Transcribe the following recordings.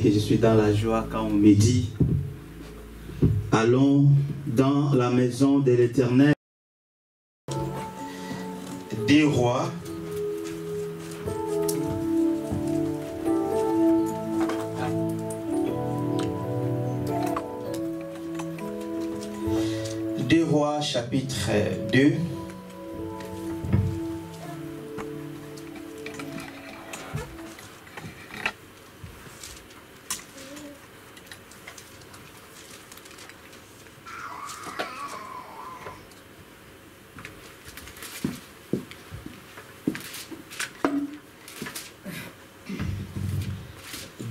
Que je suis dans la joie quand on me dit allons dans la maison de l'Éternel. Des rois, chapitre 2.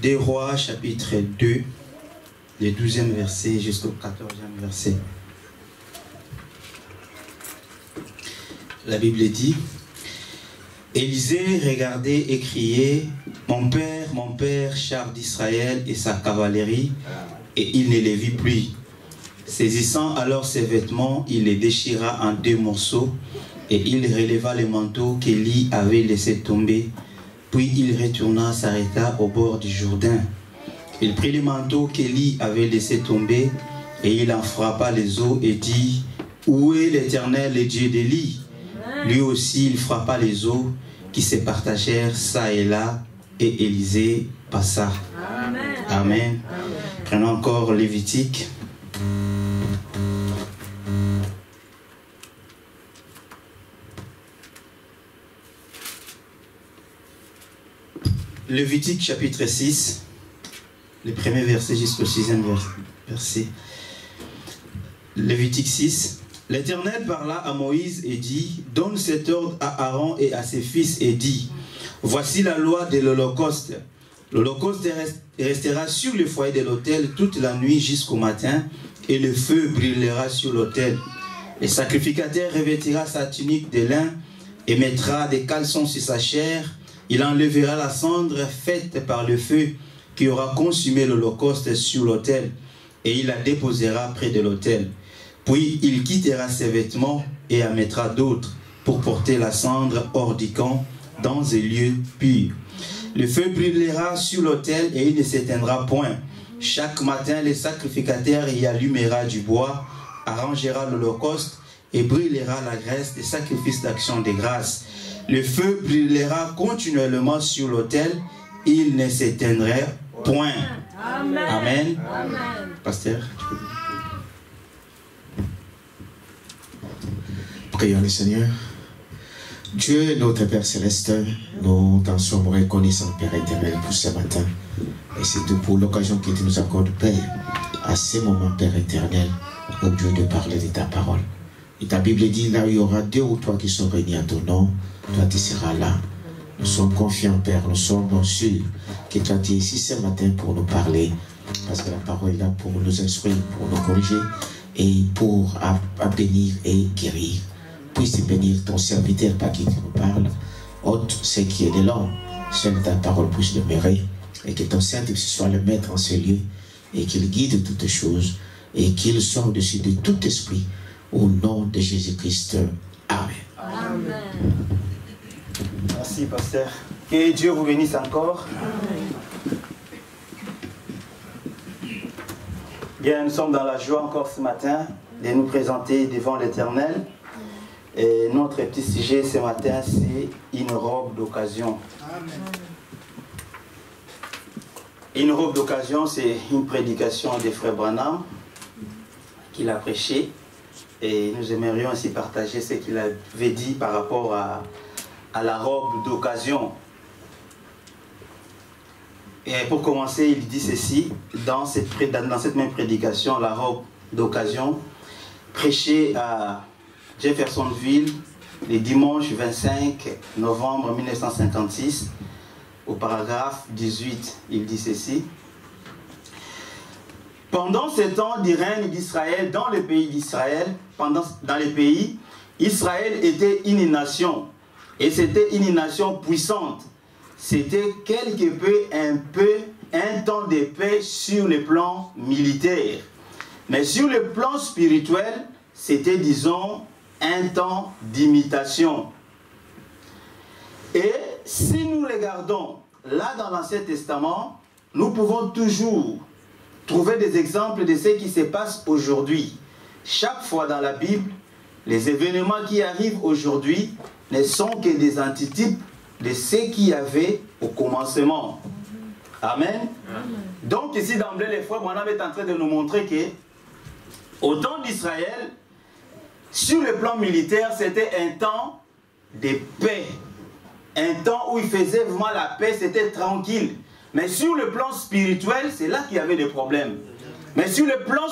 Des Rois, chapitre 2, le 12e verset jusqu'au 14e verset. La Bible dit, Élisée regardait et criait, mon père, char d'Israël et sa cavalerie, et il ne les vit plus. Saisissant alors ses vêtements, il les déchira en 2 morceaux, et il releva le manteau qu'Élie avait laissé tomber. Puis il retourna, s'arrêta au bord du Jourdain. Il prit le manteau qu'Élie avait laissé tomber, et il en frappa les eaux et dit, où est l'Éternel, le Dieu d'Élie? Lui aussi il frappa les eaux qui se partagèrent ça et là, et Élisée passa. Amen. Amen. Prenons encore Lévitique. Lévitique chapitre 6, le premier verset jusqu'au 6e verset. Lévitique 6. L'Éternel parla à Moïse et dit, donne cet ordre à Aaron et à ses fils et dit, voici la loi de l'Holocauste. L'Holocauste restera sur le foyer de l'autel toute la nuit jusqu'au matin, et le feu brûlera sur l'autel. Le sacrificateur revêtira sa tunique de lin et mettra des caleçons sur sa chair. Il enlèvera la cendre faite par le feu qui aura consumé l'Holocauste sur l'autel, et il la déposera près de l'autel. Puis il quittera ses vêtements et en mettra d'autres pour porter la cendre hors du camp dans un lieu pur. Le feu brûlera sur l'autel et il ne s'éteindra point. Chaque matin, le sacrificateur y allumera du bois, arrangera l'Holocauste et brûlera la graisse des sacrifices d'action de grâce. Le feu brûlera continuellement sur l'autel, il ne s'éteindra point. Amen. Amen. Amen. Pasteur, tu peux... Prions le Seigneur. Dieu, notre Père Céleste, nous t'en sommes reconnaissants, Père éternel, pour ce matin. Et c'est tout pour l'occasion que tu nous accordes, Père, à ces moments, Père éternel, au Dieu de parler de ta parole. Et ta Bible dit, là où il y aura 2 ou 3 qui sont réunis à ton nom, toi tu seras là. Nous sommes confiants, Père, nous sommes sûrs que toi tu es ici ce matin pour nous parler. Parce que la parole est là pour nous instruire, pour nous corriger et pour bénir et guérir. Puisse bénir ton serviteur par qui tu nous parles. Ôte ce qui est de l'homme. Seule ta parole puisse demeurer. Et que ton Saint-Esprit soit le maître en ce lieu. Et qu'il guide toutes choses. Et qu'il soit au-dessus de tout esprit. Au nom de Jésus-Christ. Amen. Amen. Merci, pasteur. Que Dieu vous bénisse encore. Amen. Bien, nous sommes dans la joie encore ce matin de nous présenter devant l'Éternel. Et notre petit sujet ce matin, c'est une robe d'occasion. Une robe d'occasion, c'est une prédication de Frère Branham qu'il a prêché. Et nous aimerions ainsi partager ce qu'il avait dit par rapport à la robe d'occasion. Et pour commencer, il dit ceci, dans cette même prédication, la robe d'occasion, prêchée à Jeffersonville, le dimanche 25 novembre 1956, au paragraphe 18, il dit ceci. Pendant ce temps du règne d'Israël, dans le pays d'Israël, dans les pays, Israël était une nation, et c'était une nation puissante. C'était quelque peu un temps de paix sur le plan militaire. Mais sur le plan spirituel, c'était, disons, un temps d'imitation. Et si nous regardons là dans l'Ancien Testament, nous pouvons toujours trouver des exemples de ce qui se passe aujourd'hui. Chaque fois dans la Bible, les événements qui arrivent aujourd'hui ne sont que des antitypes de ce qu'il y avait au commencement. Amen. Amen. Donc ici d'emblée, les frères, Branham est en train de nous montrer que au temps d'Israël, sur le plan militaire, c'était un temps de paix. Un temps où il faisait vraiment la paix, c'était tranquille. Mais sur le plan spirituel, c'est là qu'il y avait des problèmes. Mais sur le plan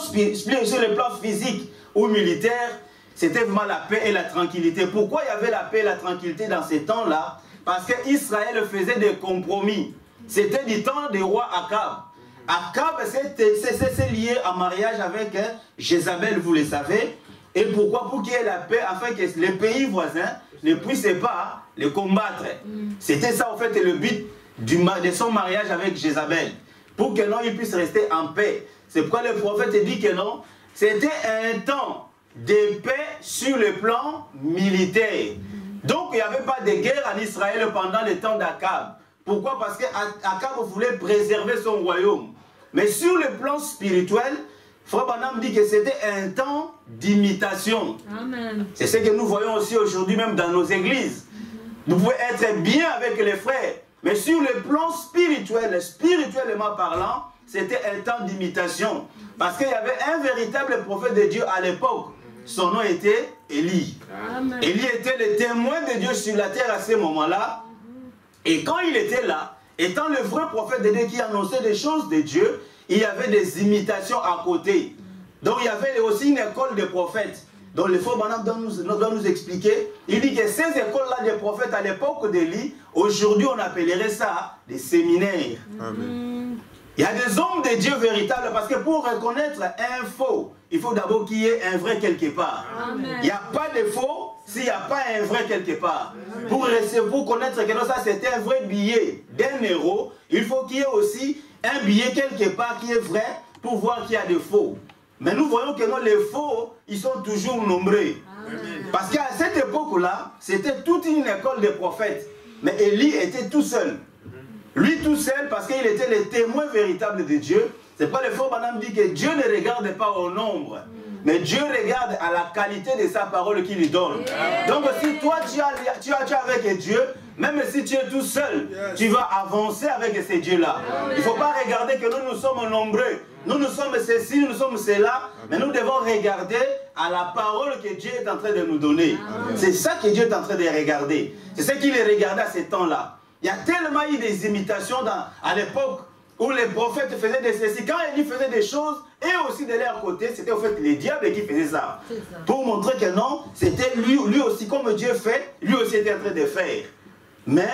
physique ou militaire, c'était vraiment la paix et la tranquillité. Pourquoi il y avait la paix et la tranquillité dans ces temps-là? Parce qu'Israël faisait des compromis. C'était du temps du roi Akab. Akab, c'est lié en mariage avec Jézabel, vous le savez. Et pourquoi? Pour qu'il y ait la paix, afin que les pays voisins ne puissent pas les combattre. C'était ça, en fait, le but de son mariage avec Jézabel. Pour que non, ils puissent rester en paix. C'est pourquoi le prophète dit que non, c'était un temps de paix sur le plan militaire. Donc il n'y avait pas de guerre en Israël pendant le temps d'Akab. Pourquoi? Parce qu'Akab voulait préserver son royaume. Mais sur le plan spirituel, Frère Branham dit que c'était un temps d'imitation. C'est ce que nous voyons aussi aujourd'hui même dans nos églises. Vous pouvez être bien avec les frères, mais sur le plan spirituel, spirituellement parlant, c'était un temps d'imitation. Parce qu'il y avait un véritable prophète de Dieu à l'époque. Son nom était Élie. Amen. Élie était le témoin de Dieu sur la terre à ce moment-là. Et quand il était là, étant le vrai prophète de Dieu qui annonçait des choses de Dieu, il y avait des imitations à côté. Donc il y avait aussi une école de prophètes. Donc le frère Branham doit nous expliquer. Il dit que ces écoles-là de prophètes à l'époque d'Élie, aujourd'hui on appellerait ça des séminaires. Amen. Il y a des hommes de Dieu véritables, parce que pour reconnaître un faux, il faut d'abord qu'il y ait un vrai quelque part. Amen. Il n'y a pas de faux s'il n'y a pas un vrai quelque part. Amen. Pour connaître que ça c'est un vrai billet d'un euro, il faut qu'il y ait aussi un billet quelque part qui est vrai pour voir qu'il y a des faux. Mais nous voyons que non, les faux, ils sont toujours nombreux. Amen. Parce qu'à cette époque-là, c'était toute une école de prophètes. Mais Élie était tout seul. Lui tout seul, parce qu'il était le témoin véritable de Dieu. C'est pourquoi le frère Branham dit que Dieu ne regarde pas au nombre, mais Dieu regarde à la qualité de sa parole qu'il lui donne. Yeah. Donc si toi tu es avec Dieu, même si tu es tout seul, tu vas avancer avec ces dieux-là. Il ne faut pas regarder que nous sommes nombreux. Nous sommes ceci, nous sommes cela, mais nous devons regarder à la parole que Dieu est en train de nous donner. C'est ça que Dieu est en train de regarder. C'est ce qu'il regardait à ce temps-là. Il y a tellement eu des imitations à l'époque où les prophètes faisaient de ceci. Quand Élie faisait des choses, et aussi de leur côté, c'était au fait les diables qui faisaient ça. Pour montrer que non, c'était lui aussi, comme Dieu fait, lui aussi était en train de faire. Mais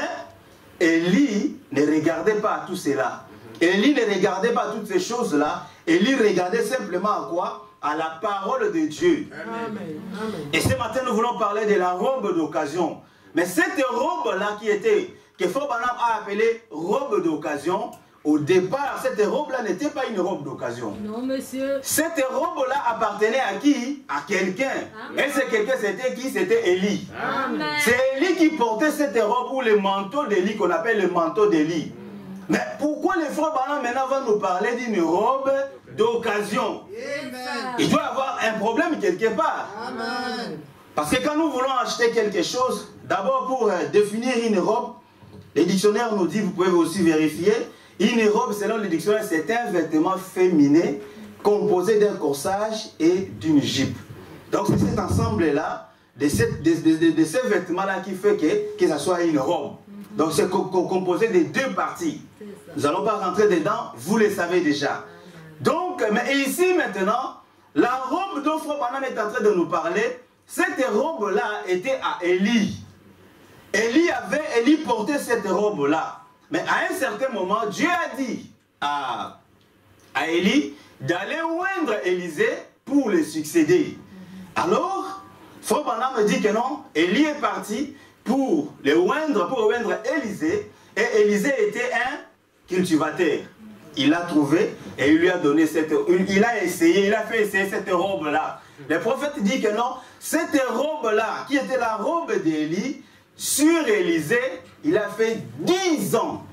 Élie ne regardait pas à tout cela. Élie ne regardait pas toutes ces choses-là. Élie regardait simplement à quoi? À la parole de Dieu. Amen. Et ce matin, nous voulons parler de la robe d'occasion. Mais cette robe-là que Frère Branham a appelée robe d'occasion, au départ, cette robe-là n'était pas une robe d'occasion. Non, monsieur. Cette robe-là appartenait à qui? À quelqu'un. Et ce quelqu'un, c'était qui? C'était Élie. C'est Élie qui portait cette robe ou le manteau d'Élie, qu'on appelle le manteau d'Élie. Mais pourquoi les frères Branham maintenant vont nous parler d'une robe d'occasion? Il doit y avoir un problème quelque part. Amen. Parce que quand nous voulons acheter quelque chose, d'abord pour définir une robe, les dictionnaires nous disent, vous pouvez aussi vérifier, une robe, selon les dictionnaires, c'est un vêtement féminin composé d'un corsage et d'une jupe. Donc c'est cet ensemble-là, de ces vêtements-là qui fait que ça soit une robe. Donc c'est composé de deux parties. Nous n'allons pas rentrer dedans, vous le savez déjà. Donc, mais ici maintenant, la robe dont Frère Branham est en train de nous parler, cette robe-là était à Élie. Élie portait cette robe-là. Mais à un certain moment, Dieu a dit à Élie d'aller oindre Élisée pour le succéder. Alors, Frère Branham dit que non, Élie est parti pour oindre Élisée, et Élisée était un cultivateur. Il l'a trouvé et il lui a donné il a fait essayer cette robe-là. Le prophète dit que non, cette robe-là, qui était la robe d'Élie, sur Élisée, il a fait 10 ans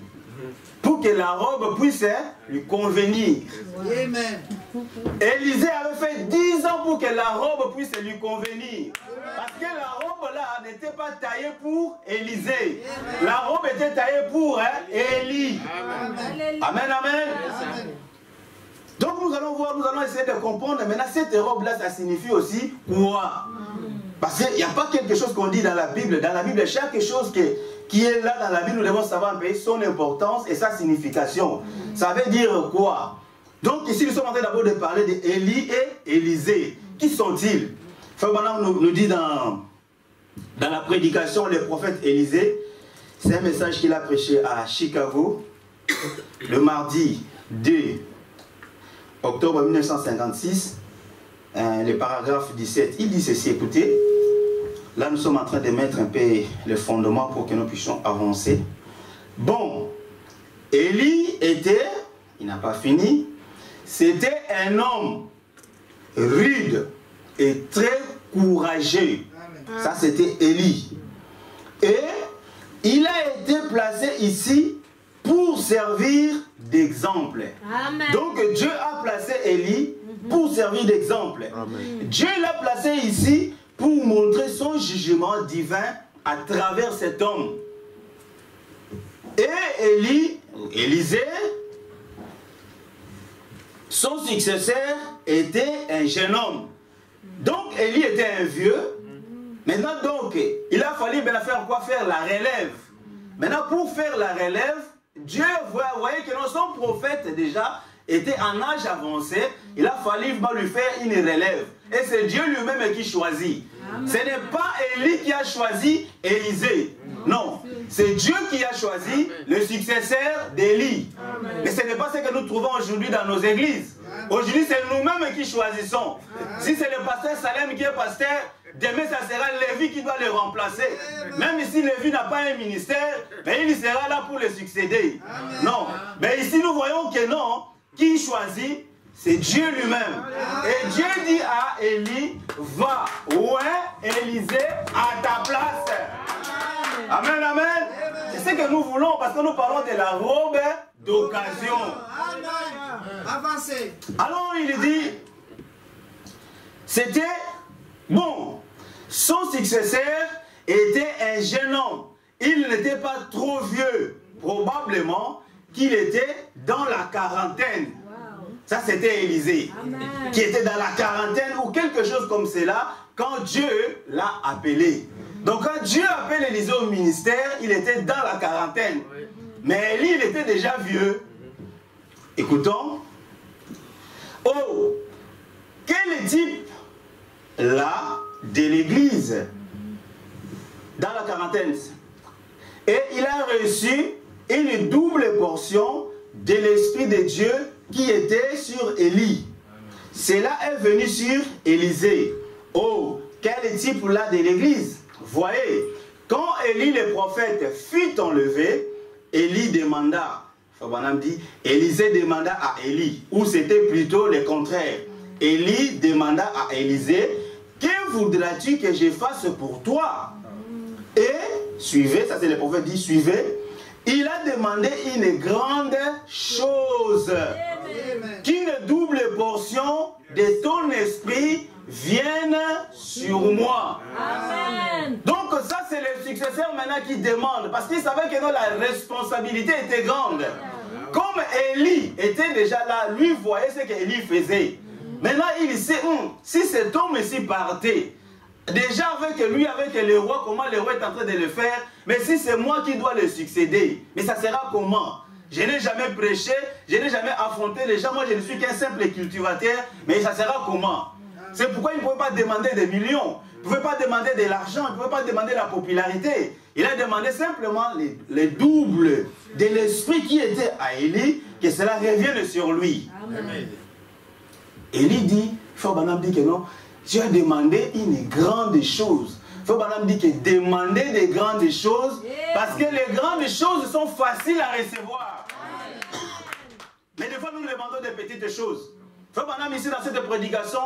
pour que la robe puisse lui convenir. Amen. Élisée avait fait 10 ans pour que la robe puisse lui convenir. Parce que la robe-là n'était pas taillée pour Élisée. La robe était taillée pour Élie. Amen. Amen, amen. Donc nous allons voir, nous allons essayer de comprendre. Maintenant, cette robe-là, ça signifie aussi quoi? Parce qu'il n'y a pas quelque chose qu'on dit dans la Bible. Dans la Bible, chaque chose qui est là dans la Bible, nous devons savoir un peu son importance et sa signification. Ça veut dire quoi? Donc ici, nous sommes en train d'abord de parler d'Élie et Élisée. Qui sont-ils? Frère Branham nous dit dans la prédication, le prophète Élisée, c'est un message qu'il a prêché à Chicago le mardi 2 octobre 1956, le paragraphe 17. Il dit ceci, écoutez, là nous sommes en train de mettre un peu le fondement pour que nous puissions avancer. Bon, Élie était, il n'a pas fini, c'était un homme rude et très courageux. Ça c'était Élie. Et il a été placé ici pour servir d'exemple. Donc Dieu a placé Élie pour servir d'exemple. Dieu l'a placé ici pour montrer son jugement divin à travers cet homme. Et Élisée, son successeur était un jeune homme. Donc Élie était un vieux. Maintenant donc, il a fallu faire quoi? Faire la relève. Maintenant pour faire la relève, Dieu voyait que son prophète déjà était en âge avancé. Il a fallu lui faire une relève. Et c'est Dieu lui-même qui choisit. Amen. Ce n'est pas Élie qui a choisi Élisée. Non, c'est Dieu qui a choisi le successeur d'Élie. Mais ce n'est pas ce que nous trouvons aujourd'hui dans nos églises. Aujourd'hui, c'est nous-mêmes qui choisissons. Si c'est le pasteur Salem qui est pasteur, demain, ça sera Lévi qui doit le remplacer. Même si Lévi n'a pas un ministère, mais il sera là pour le succéder. Non, mais ici, nous voyons que non, qui choisit, c'est Dieu lui-même. Et Dieu dit à Élie, va, ouais, Élisée, à ta place. Amen, amen. C'est ce que nous voulons parce que nous parlons de la robe d'occasion. Avancez. Alors il dit, c'était, bon, son successeur était un jeune homme. Il n'était pas trop vieux. Probablement qu'il était dans la quarantaine. Ça, c'était Élisée, qui était dans la quarantaine ou quelque chose comme cela, quand Dieu l'a appelé. Donc, quand Dieu appelle Élisée au ministère, il était dans la quarantaine. Mais Élie, il était déjà vieux. Écoutons. Oh, quel type là de l'église dans la quarantaine? Et il a reçu une double portion de l'Esprit de Dieu qui était sur Élie. Cela est venu sur Élisée. Oh, quel type là de l'église? Voyez, quand Élie le prophète fut enlevé, Élie demanda, Élisée demanda à Élie, ou c'était plutôt le contraire. Élie demanda à Élisée, que voudras-tu que je fasse pour toi? Et, suivez, ça c'est le prophète dit, suivez, il a demandé une grande chose, qu'une double portion de ton esprit vienne sur moi. Amen. Donc ça c'est le successeur maintenant qui demande, parce qu'il savait que la responsabilité était grande. Comme Élie était déjà là, lui voyait ce qu'Élie faisait. Maintenant il sait, si cet homme-ci partait, déjà avec lui, avec le roi, comment le roi est en train de le faire, mais si c'est moi qui dois le succéder, mais ça sera comment? Je n'ai jamais prêché, je n'ai jamais affronté les gens, moi je ne suis qu'un simple cultivateur, mais ça sera comment? C'est pourquoi il ne pouvait pas demander des millions, il ne pouvait pas demander de l'argent, il ne pouvait pas demander la popularité. Il a demandé simplement les doubles de l'esprit qui était à Élie, que cela revienne sur lui. Amen. Élie dit, Fobanam dit que non, tu as demandé une grande chose. Fobanam dit que demander des grandes choses, parce que les grandes choses sont faciles à recevoir. Mais des fois nous demandons des petites choses. Fobanam ici dans cette prédication,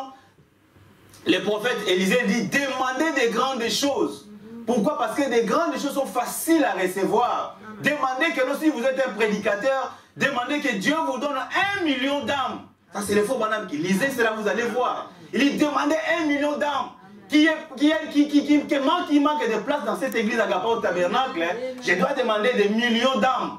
le prophète Élisée dit demandez des grandes choses. Pourquoi? Parce que des grandes choses sont faciles à recevoir. Demandez que si vous êtes un prédicateur, demandez que Dieu vous donne 1 million d'âmes. Ça c'est le faux bonhomme qui lisait, cela vous allez voir. Il dit demandez 1 million d'âmes. Qui manque de place dans cette église Agapao Tabernacle, je dois demander des millions d'âmes.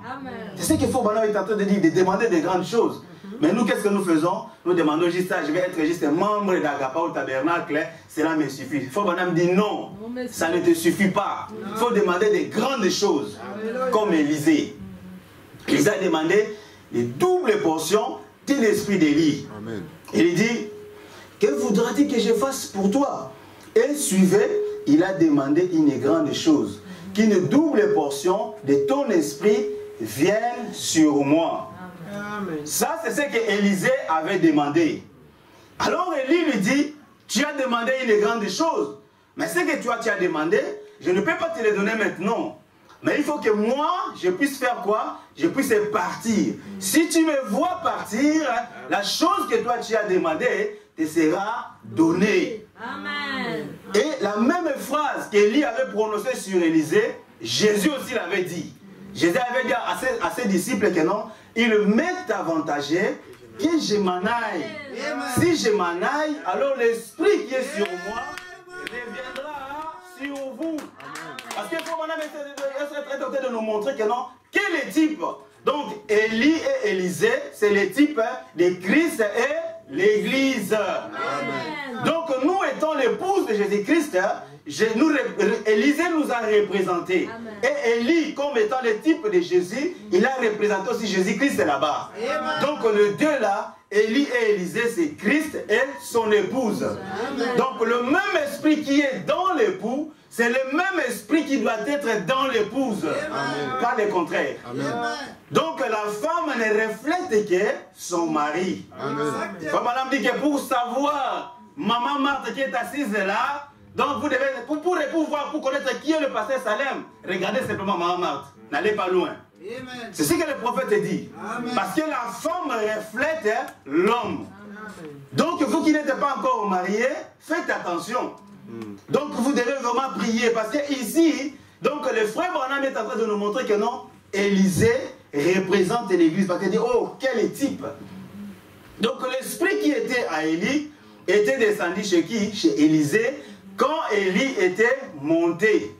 C'est ce qu'il faut bonhomme est en train de dire, de demander des grandes choses. Mais nous, qu'est-ce que nous faisons? Nous demandons juste ça, je vais être juste membre d'Agapao Tabernacle, cela me suffit. Il faut bonhomme dit non, ça ne te suffit pas. Il faut demander des grandes choses, comme Élisée. Élisée a demandé les doubles portions de l'esprit d'Élie. Il dit, que voudras-tu que je fasse pour toi? Et suivez, il a demandé une grande chose, qu'une double portion de ton esprit vienne sur moi. Amen. Ça, c'est ce que Élisée avait demandé. Alors Élie lui dit, tu as demandé une grande chose, mais ce que tu as demandé, je ne peux pas te le donner maintenant. Mais il faut que moi, je puisse faire quoi? Je puisse partir. Si tu me vois partir, la chose que toi tu as demandé te sera donnée. Amen. Et la même phrase qu'Élie avait prononcée sur Élisée, Jésus aussi l'avait dit. Jésus avait dit à ses disciples que non, il m'est avantagé que je m'en aille. Si je m'en aille, alors l'esprit qui est sur moi reviendra sur vous. Parce qu'il faut être en train de nous montrer que non, quel est type. Donc Élie et Élisée, c'est le type de Christ et l'Église. Donc nous étant l'épouse de Jésus-Christ, Élisée nous a représentés. Et Élie, comme étant le type de Jésus, il a représenté aussi Jésus-Christ là-bas. Donc le deux là, Élie et Élisée, c'est Christ et son épouse. Amen. Donc le même esprit qui est dans l'époux, c'est le même esprit qui doit être dans l'épouse. Pas le contraire. Amen. Donc la femme ne reflète que son mari. Madame dit que pour savoir, maman Marthe qui est assise là, donc vous devez, pour connaître qui est le pasteur Salem, regardez simplement maman Marthe. N'allez pas loin. C'est ce que le prophète dit. Amen. Parce que la femme reflète l'homme. Donc vous qui n'êtes pas encore mariés, faites attention. Donc vous devez vraiment prier. Parce que ici, donc le frère Branham est en train de nous montrer que non, Élisée représente l'église. Parce qu'il dit, oh, quel type. Donc l'esprit qui était à Élie était descendu chez qui? Chez Élisée, quand Élie était monté.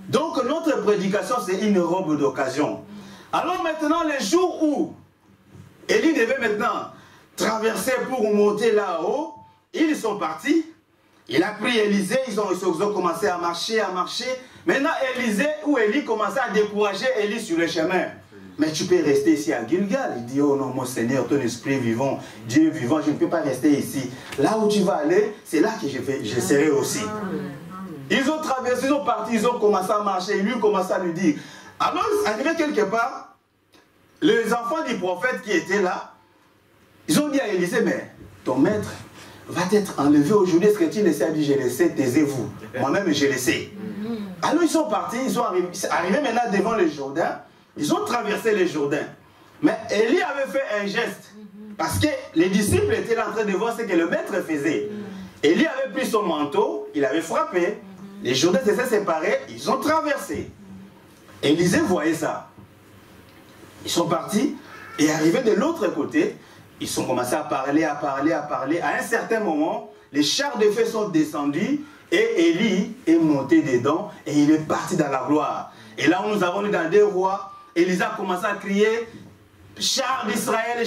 Donc notre prédication, c'est une robe d'occasion. Alors maintenant, le jour où Élie devait maintenant traversé pour monter là-haut. Ils sont partis. Il a pris Élisée, ils ont commencé à marcher, Maintenant, Élie commençait à décourager Élie sur le chemin. Mais tu peux rester ici à Gilgal. Il dit, oh non, mon Seigneur, ton esprit vivant, Dieu vivant, je ne peux pas rester ici. Là où tu vas aller, c'est là que je serai aussi. Ils ont traversé, ils sont partis, ils ont commencé à marcher. Lui commençait à lui dire. Alors, arrivé quelque part, les enfants du prophète qui étaient là, ils ont dit à Élisée, mais ton maître va être enlevé aujourd'hui. Est-ce que tu le sais? A dit, je le sais, taisez-vous. Moi-même, je le sais. Alors, ils sont partis, ils sont arrivés maintenant devant le Jourdain. Ils ont traversé le Jourdain. Mais Élie avait fait un geste. Parce que les disciples étaient là en train de voir ce que le maître faisait. Élie avait pris son manteau, il avait frappé. Les Jourdains s'étaient séparés, ils ont traversé. Élisée voyait ça. Ils sont partis et arrivés de l'autre côté, ils ont commencé à parler. À un certain moment, les chars de feu sont descendus et Élie est monté dedans et il est parti dans la gloire. Et là où nous avons lu dans 2 Rois, Élisée a commencé à crier, chars d'Israël,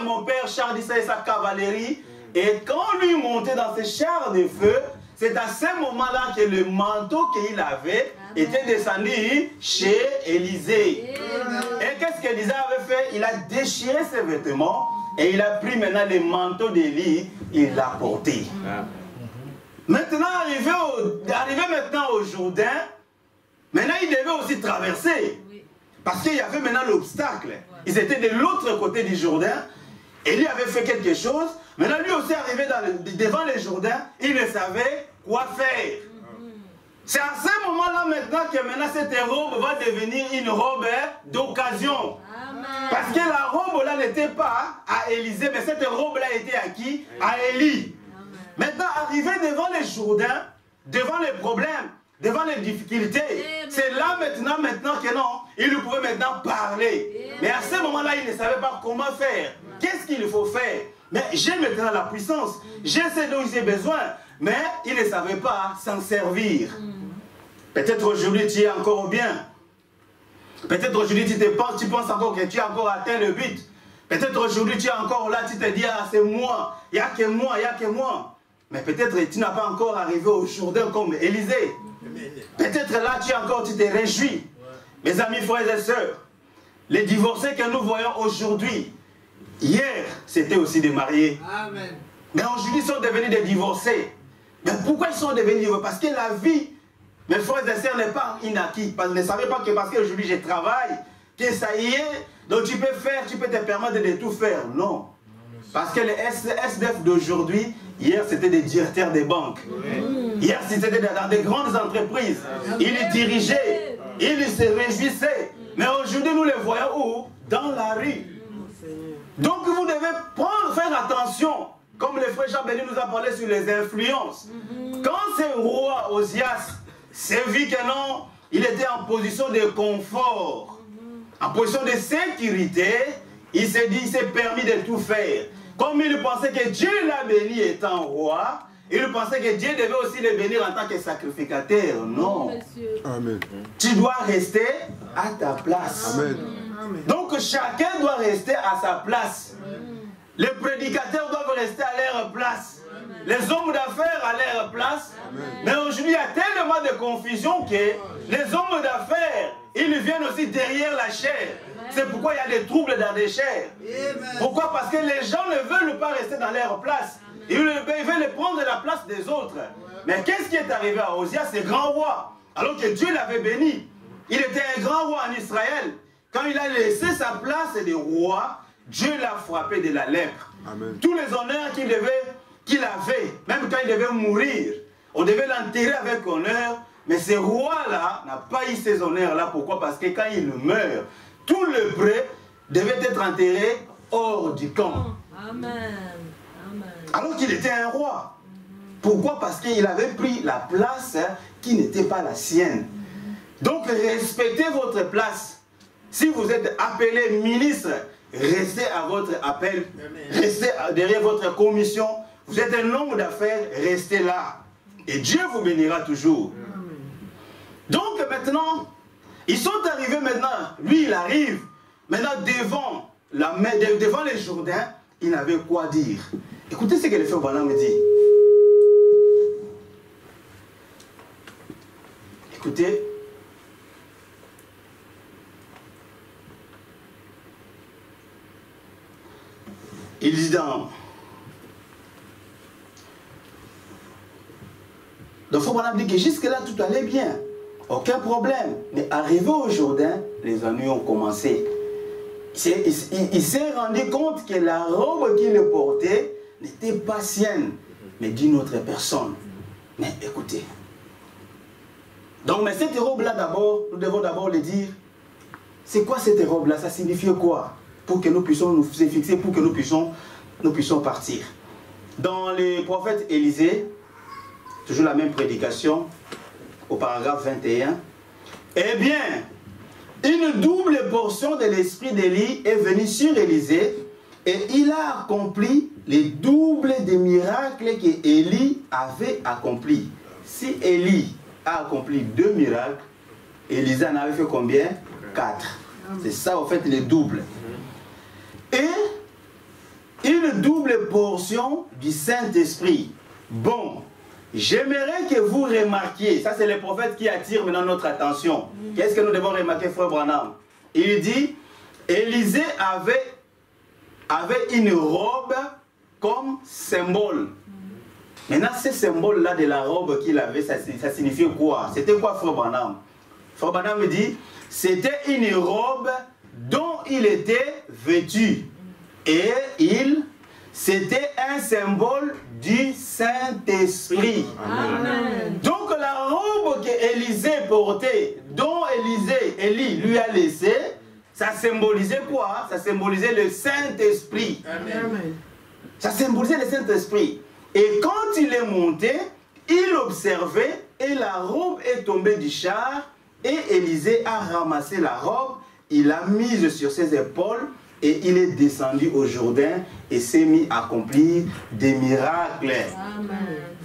mon père, chars d'Israël, sa cavalerie. Et quand lui montait dans ses chars de feu, c'est à ce moment-là que le manteau qu'il avait était descendu chez Élisée. Et qu'est-ce qu'Élisée avait fait? Il a déchiré ses vêtements et il a pris maintenant le manteau d'Élie, il l'a porté. Maintenant, arrivé maintenant au Jourdain, maintenant il devait aussi traverser. Parce qu'il y avait maintenant l'obstacle. Ils étaient de l'autre côté du Jourdain. Élie avait fait quelque chose. Maintenant, lui aussi arrivé devant le Jourdain, il ne savait quoi faire. C'est à ce moment-là maintenant que maintenant cette robe va devenir une robe d'occasion. Parce que la robe-là n'était pas à Élisée, mais cette robe-là était à qui? À Élie. Maintenant, arrivé devant le Jourdain, devant les problèmes, devant les difficultés, c'est là maintenant que non, il pouvait maintenant parler. Mais à ce moment-là, il ne savait pas comment faire. Qu'est-ce qu'il faut faire? Mais j'ai maintenant la puissance, j'ai ce dont j'ai besoin, mais il ne savait pas s'en servir. Peut-être aujourd'hui tu es encore bien. Peut-être aujourd'hui tu penses encore que tu as encore atteint le but. Peut-être aujourd'hui tu es encore là, tu te dis, ah c'est moi, il n'y a que moi, il n'y a que moi. Mais peut-être tu n'as pas encore arrivé au Jourdain comme Élisée. Peut-être là tu te réjouis. Mes amis, frères et sœurs, les divorcés que nous voyons aujourd'hui, hier c'était aussi des mariés. Amen. Mais aujourd'hui ils sont devenus des divorcés. Mais pourquoi ils sont devenus divorcés? Parce que la vie, mes frères et sœurs, n'est pas inacquis. Ne savez pas que parce qu'aujourd'hui je travaille, que ça y est, donc tu peux te permettre de tout faire. Non. Parce que les SDF d'aujourd'hui, hier c'était des directeurs des banques. Hier c'était dans des grandes entreprises. Ils dirigeaient, ils se réjouissaient. Mais aujourd'hui nous les voyons où? Dans la rue. Donc vous devez faire attention. Comme le frère Jean-Béni nous a parlé sur les influences. Quand ce roi Osias s'est vu que non, il était en position de confort, en position de sécurité, il s'est dit, il s'est permis de tout faire. Comme il pensait que Dieu l'a béni étant roi, il pensait que Dieu devait aussi le bénir en tant que sacrificateur. Non. Amen. Tu dois rester à ta place. Amen. Donc chacun doit rester à sa place. Les prédicateurs doivent rester à leur place. Les hommes d'affaires à leur place. Mais aujourd'hui, il y a tellement de confusion que les hommes d'affaires, ils viennent aussi derrière la chair. C'est pourquoi il y a des troubles dans les chairs. Pourquoi? Parce que les gens ne veulent pas rester dans leur place. Ils veulent prendre la place des autres. Mais qu'est-ce qui est arrivé à Osias, ce grand roi? Alors que Dieu l'avait béni. Il était un grand roi en Israël. Quand il a laissé sa place de roi, Dieu l'a frappé de la lèpre. Amen. Tous les honneurs qu'il avait, même quand il devait mourir, on devait l'enterrer avec honneur. Mais ce roi-là n'a pas eu ces honneurs-là. Pourquoi? Parce que quand il meurt, tout le prêt devait être enterré hors du camp. Amen. Amen. Alors qu'il était un roi. Pourquoi? Parce qu'il avait pris la place qui n'était pas la sienne. Donc respectez votre place. Si vous êtes appelé ministre, restez à votre appel. Restez derrière votre commission. Vous êtes un homme d'affaires, restez là. Et Dieu vous bénira toujours. Donc maintenant, ils sont arrivés maintenant. Lui, il arrive. Maintenant, devant les Jourdains, il n'avait quoi dire. Écoutez ce que le frère Branham me dit. Écoutez. Il dit dans le frère Branham dit que jusque-là tout allait bien. Aucun problème. Mais arrivé au Jourdain, les ennuis ont commencé. Il s'est rendu compte que la robe qu'il portait n'était pas sienne, mais d'une autre personne. Mais écoutez. Donc, mais cette robe-là, d'abord, nous devons d'abord le dire. C'est quoi cette robe-là? Ça signifie quoi? Pour que nous puissions nous fixer, pour que nous puissions partir. Dans les prophètes Élisée, toujours la même prédication, au paragraphe 21. Eh bien, une double portion de l'esprit d'Élie est venue sur Élisée et il a accompli les doubles des miracles qu'Élie avait accomplis. Si Élie a accompli 2 miracles, Élisée en avait fait combien? 4. C'est ça, en fait, les doubles. Et une double portion du Saint-Esprit. Bon, j'aimerais que vous remarquiez, ça c'est le prophète qui attire maintenant notre attention. Qu'est-ce que nous devons remarquer, frère Branham? Il dit, Élisée avait une robe comme symbole. Maintenant, ce symbole-là de la robe qu'il avait, ça signifiait quoi? C'était quoi, frère Branham? Frère Branham me dit, c'était une robe dont il était vêtu. Et c'était un symbole du Saint-Esprit. Donc la robe qu'Élisée portait, dont Élie lui a laissé, ça symbolisait quoi? Ça symbolisait le Saint-Esprit. Ça symbolisait le Saint-Esprit. Et quand il est monté, il observait et la robe est tombée du char et Élisée a ramassé la robe, il l'a mise sur ses épaules et il est descendu au Jourdain et s'est mis à accomplir des miracles.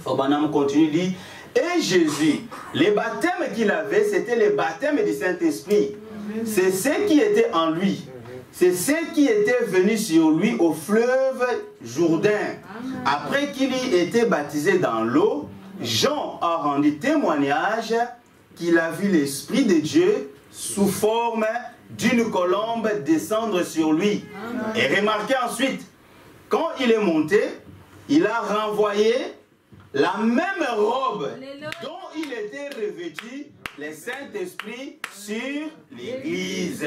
Branham continue, dit, et Jésus, les baptêmes qu'il avait, c'était les baptêmes du Saint-Esprit. C'est ce qui était en lui. C'est ce qui était venu sur lui au fleuve Jourdain. Après qu'il y était baptisé dans l'eau, Jean a rendu témoignage qu'il a vu l'Esprit de Dieu sous forme d'une colombe descendre sur lui. Et remarquez ensuite, quand il est monté, il a renvoyé la même robe dont il était revêtu, le Saint-Esprit, sur l'Église.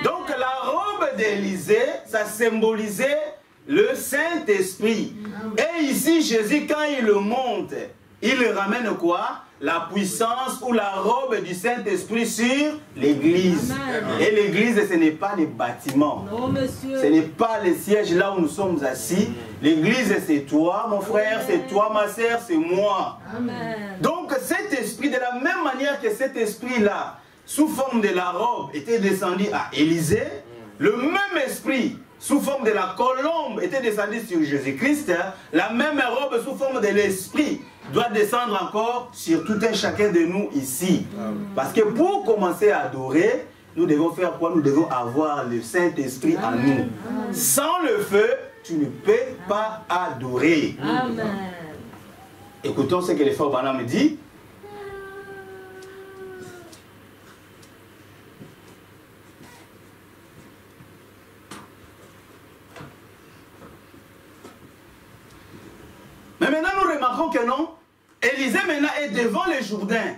Donc la robe d'Élisée, ça symbolisait le Saint-Esprit. Et ici, Jésus, quand il le monte, il ramène quoi? La puissance ou la robe du Saint-Esprit sur l'Église. Et l'Église, ce n'est pas les bâtiments. Non, monsieur. Ce n'est pas les sièges là où nous sommes assis. L'Église, c'est toi, mon frère, c'est toi, ma sœur, c'est moi. Amen. Donc cet esprit, de la même manière que cet esprit-là, sous forme de la robe, était descendu à Élisée, le même esprit, sous forme de la colombe, était descendu sur Jésus-Christ, la même robe sous forme de l'esprit doit descendre encore sur tout un chacun de nous ici. Parce que pour commencer à adorer, nous devons faire quoi? Nous devons avoir le Saint-Esprit en nous. Sans le feu, tu ne peux pas adorer. Amen. Écoutons ce que le frère Branham dit. Mais maintenant, nous remarquons que non, Élisée maintenant est devant le Jourdain,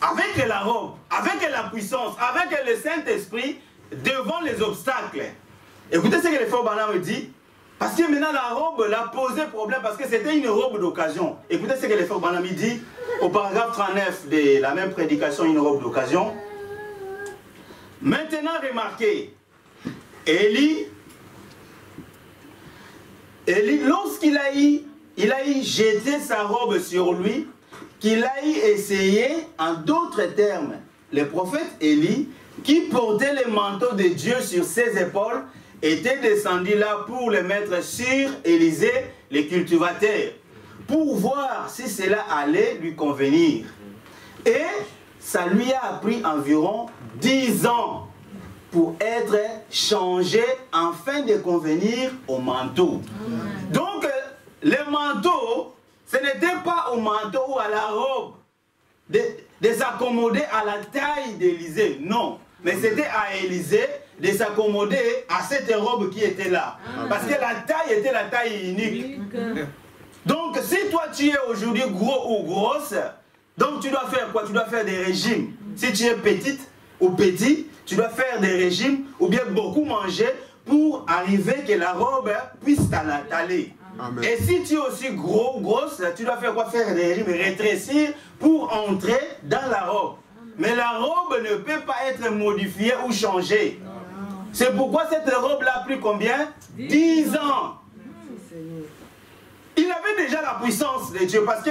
avec la robe, avec la puissance, avec le Saint-Esprit, devant les obstacles. Écoutez ce que le frère Branham dit, parce que maintenant la robe l'a posé problème, parce que c'était une robe d'occasion. Écoutez ce que le frère Branham dit, au paragraphe 39 de la même prédication, une robe d'occasion. Maintenant, remarquez, Élie, lorsqu'il a jeté sa robe sur lui, qu'il a essayé, en d'autres termes, le prophète Élie, qui portait le manteau de Dieu sur ses épaules, était descendu là pour le mettre sur Élisée, le cultivateur, pour voir si cela allait lui convenir. Et ça lui a pris environ 10 ans. pour être changé afin de convenir au manteau. Donc, le manteau, ce n'était pas au manteau ou à la robe de s'accommoder à la taille d'Élisée, non. Mais c'était à Élisée de s'accommoder à cette robe qui était là. Parce que la taille était la taille unique. Donc, si toi tu es aujourd'hui gros ou grosse, donc tu dois faire quoi? Tu dois faire des régimes. Si tu es petite ou petit, tu dois faire des régimes ou bien beaucoup manger pour arriver que la robe puisse t'aller. Et si tu es aussi gros ou grosse, tu dois faire quoi? Faire des régimes, rétrécir pour entrer dans la robe. Mais la robe ne peut pas être modifiée ou changée. C'est pourquoi cette robe-là a pris combien? 10 ans. Il avait déjà la puissance de Dieu. Parce que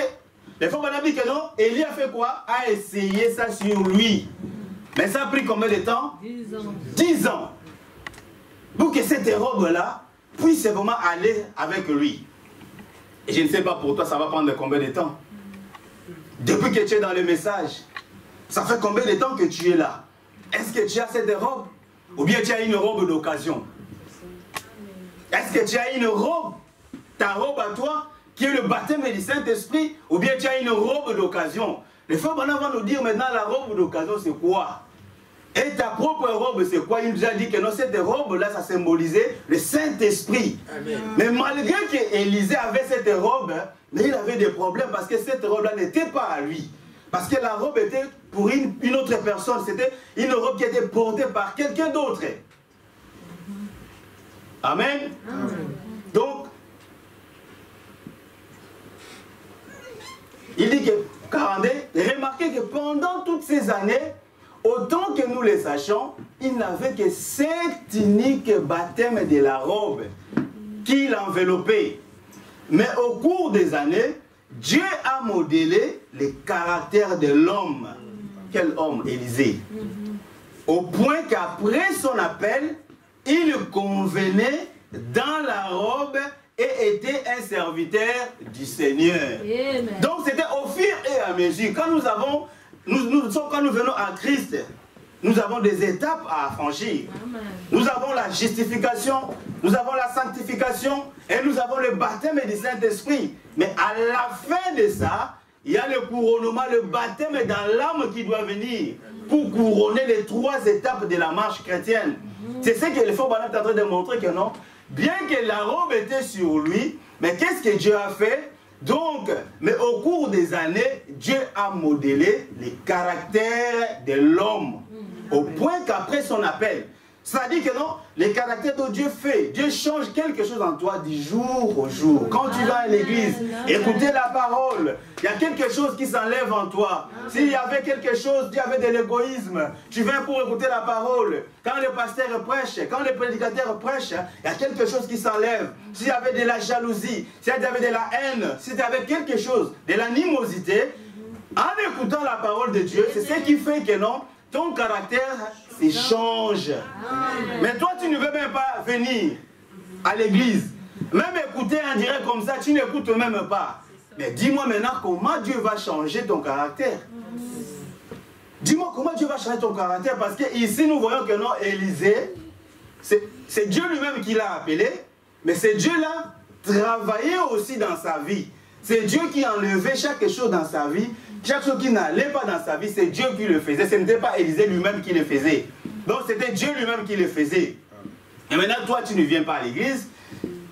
les femmes ont dit que non, Élie a fait quoi? A essayé ça sur lui. Mais ça a pris combien de temps? 10 ans. 10 ans. Pour que cette robe-là puisse vraiment aller avec lui. Et je ne sais pas pour toi, ça va prendre combien de temps? Depuis que tu es dans le message, ça fait combien de temps que tu es là? Est-ce que tu as cette robe? Ou bien tu as une robe d'occasion? Est-ce que tu as une robe, ta robe à toi, qui est le baptême du Saint-Esprit? Ou bien tu as une robe d'occasion? Les femmes vont nous dire maintenant la robe d'occasion c'est quoi? Et ta propre robe c'est quoi? Il nous a dit que non, cette robe-là, ça symbolisait le Saint-Esprit. Mais malgré qu'Élisée avait cette robe, mais il avait des problèmes parce que cette robe-là n'était pas à lui. Parce que la robe était pour une autre personne. C'était une robe qui était portée par quelqu'un d'autre. Amen. Donc, il dit que, 42, remarquez que pendant toutes ces années, autant que nous les sachons, il n'avait que cet unique baptême de la robe qui l'enveloppait. Mais au cours des années, Dieu a modélé le caractère de l'homme. Quel homme? Élisée. Au point qu'après son appel, il convenait dans la robe et était un serviteur du Seigneur. Amen. Donc c'était au fur et à mesure. Quand quand nous venons à Christ, nous avons des étapes à franchir. Amen. Nous avons la justification, nous avons la sanctification et nous avons le baptême du Saint-Esprit. Mais à la fin de ça, il y a le couronnement, le baptême dans l'âme qui doit venir pour couronner les 3 étapes de la marche chrétienne. C'est ce que les frères Branham est en train de montrer que non, bien que la robe était sur lui, mais qu'est-ce que Dieu a fait? Donc, mais au cours des années, Dieu a modélé les caractères de l'homme, au point qu'après son appel, ça dit que non, les caractères que Dieu fait, Dieu change quelque chose en toi du jour au jour. Quand tu vas à l'église, écouter la parole, il y a quelque chose qui s'enlève en toi. S'il y avait quelque chose, il y avait de l'égoïsme, tu viens pour écouter la parole. Quand le pasteur prêche, quand le prédicateur prêche, il y a quelque chose qui s'enlève. S'il y avait de la jalousie, s'il y avait de la haine, s'il y avait quelque chose, de l'animosité, en écoutant la parole de Dieu, c'est ce qui fait que non, ton caractère se change. Mais toi, tu ne veux même pas venir à l'église. Même écouter en direct comme ça, tu n'écoutes même pas. Mais dis-moi maintenant comment Dieu va changer ton caractère. Dis-moi comment Dieu va changer ton caractère. Parce que ici, nous voyons que non, Élisée, c'est Dieu lui-même qui l'a appelé. Mais c'est Dieu-là travaillait aussi dans sa vie. C'est Dieu qui enlevait chaque chose dans sa vie. Chaque chose qui n'allait pas dans sa vie, c'est Dieu qui le faisait. Ce n'était pas Élisée lui-même qui le faisait. Donc c'était Dieu lui-même qui le faisait. Et maintenant, toi, tu ne viens pas à l'église.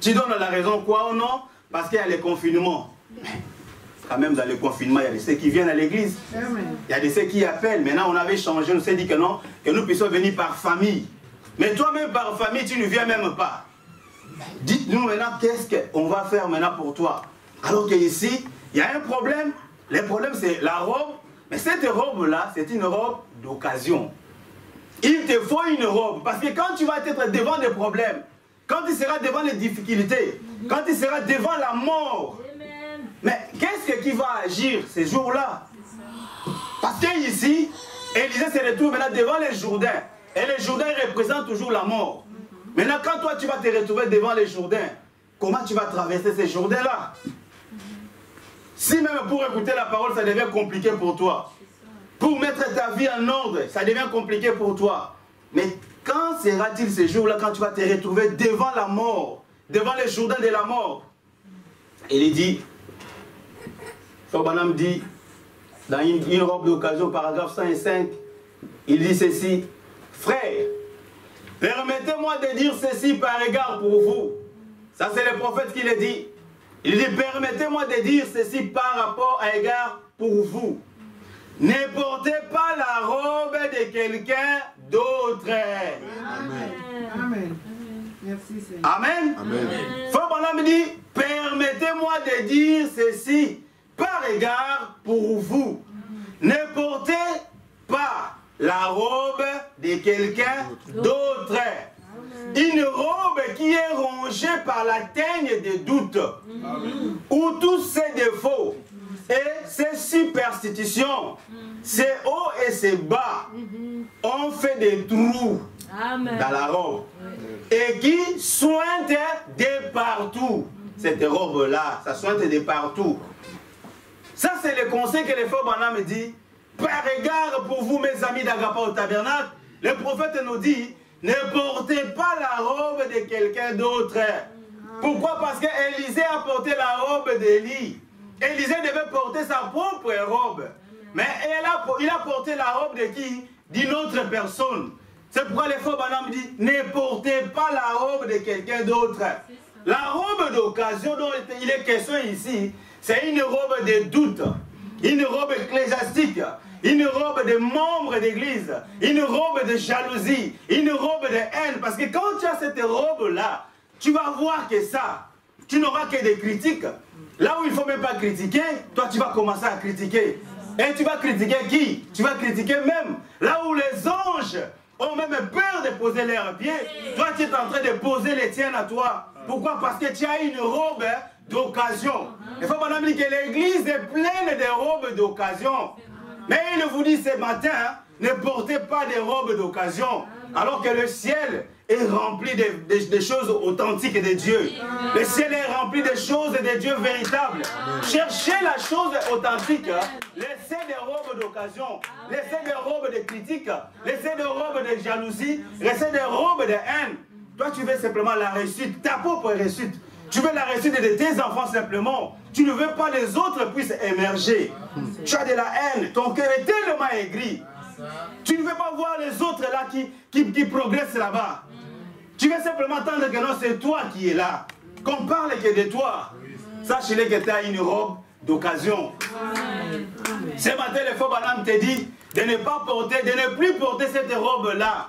Tu donnes la raison quoi ou non? Parce qu'il y a les confinements. Quand même, dans le confinement, il y a des ceux qui viennent à l'église. Il y a des ceux qui appellent. Maintenant, on avait changé. On s'est dit que non, que nous puissions venir par famille. Mais toi-même, par famille, tu ne viens même pas. Dites-nous maintenant, qu'est-ce qu'on va faire maintenant pour toi? Alors qu'ici, il y a un problème. Le problème, c'est la robe. Mais cette robe-là, c'est une robe d'occasion. Il te faut une robe. Parce que quand tu vas être devant des problèmes, quand tu seras devant les difficultés, quand tu seras devant la mort, mais qu'est-ce qui va agir ces jours-là? Parce qu'ici, Élisée se retrouve maintenant devant les Jourdains. Et les Jourdains représentent toujours la mort. Maintenant, quand toi, tu vas te retrouver devant les Jourdains, comment tu vas traverser ces Jourdains-là? Si même pour écouter la parole, ça devient compliqué pour toi. Pour mettre ta vie en ordre, ça devient compliqué pour toi. Mais quand sera-t-il ce jour-là quand tu vas te retrouver devant la mort, devant le Jourdain de la mort? Il dit, Frère Branham dit, dans une robe d'occasion, paragraphe 105, il dit ceci: frère, permettez-moi de dire ceci par égard pour vous. Ça, c'est le prophète qui le dit. Il dit, permettez-moi de dire ceci par rapport à égard pour vous. Ne portez pas la robe de quelqu'un d'autre. Amen. Amen. Merci Seigneur. Amen. Amen. Frère Branham dit, permettez-moi de dire ceci par égard pour vous. Ne portez pas la robe de quelqu'un d'autre. Une robe qui est rongée par la teigne des doutes, où tous ses défauts et ses superstitions, ses hauts et ses bas, ont fait des trous dans la robe et qui sointe de partout. Cette robe-là, ça sointe de partout. Ça, c'est le conseil que le frère Branham dit. Par égard pour vous, mes amis d'Agapa au tabernacle, le prophète nous dit, ne portez pas la robe de quelqu'un d'autre. Pourquoi? Parce qu'Élisée a porté la robe d'Élie. Élisée devait porter sa propre robe. Mais il a porté la robe de qui? D'une autre personne. C'est pourquoi le frère Branham dit, ne portez pas la robe de quelqu'un d'autre. La robe d'occasion dont il est question ici, c'est une robe de doute, une robe ecclésiastique, une robe de membres d'église, une robe de jalousie, une robe de haine. Parce que quand tu as cette robe-là, tu vas voir que ça, tu n'auras que des critiques. Là où il ne faut même pas critiquer, toi tu vas commencer à critiquer. Et tu vas critiquer qui? Tu vas critiquer même là où les anges ont même peur de poser leurs pieds. Toi tu es en train de poser les tiennes à toi. Pourquoi? Parce que tu as une robe d'occasion. Il faut pas dire que l'église est pleine de robes d'occasion. Mais il vous dit ce matin, ne portez pas des robes d'occasion, alors que le ciel est rempli de choses authentiques de Dieu. Le ciel est rempli de choses de Dieu véritables. Cherchez la chose authentique. Laissez des robes d'occasion, laissez des robes de critique, laissez des robes de jalousie, laissez des robes de haine. Toi, tu veux simplement la réussite, ta propre réussite. Tu veux la réussite de tes enfants simplement. Tu ne veux pas que les autres puissent émerger. Tu as de la haine. Ton cœur est tellement aigri. Tu ne veux pas voir les autres là qui progressent là-bas. Tu veux simplement attendre que non, c'est toi qui es là. Qu'on parle que de toi. Sache-le que tu as une robe d'occasion. Ce matin, le frère Branham te dit de ne pas porter, de ne plus porter cette robe-là.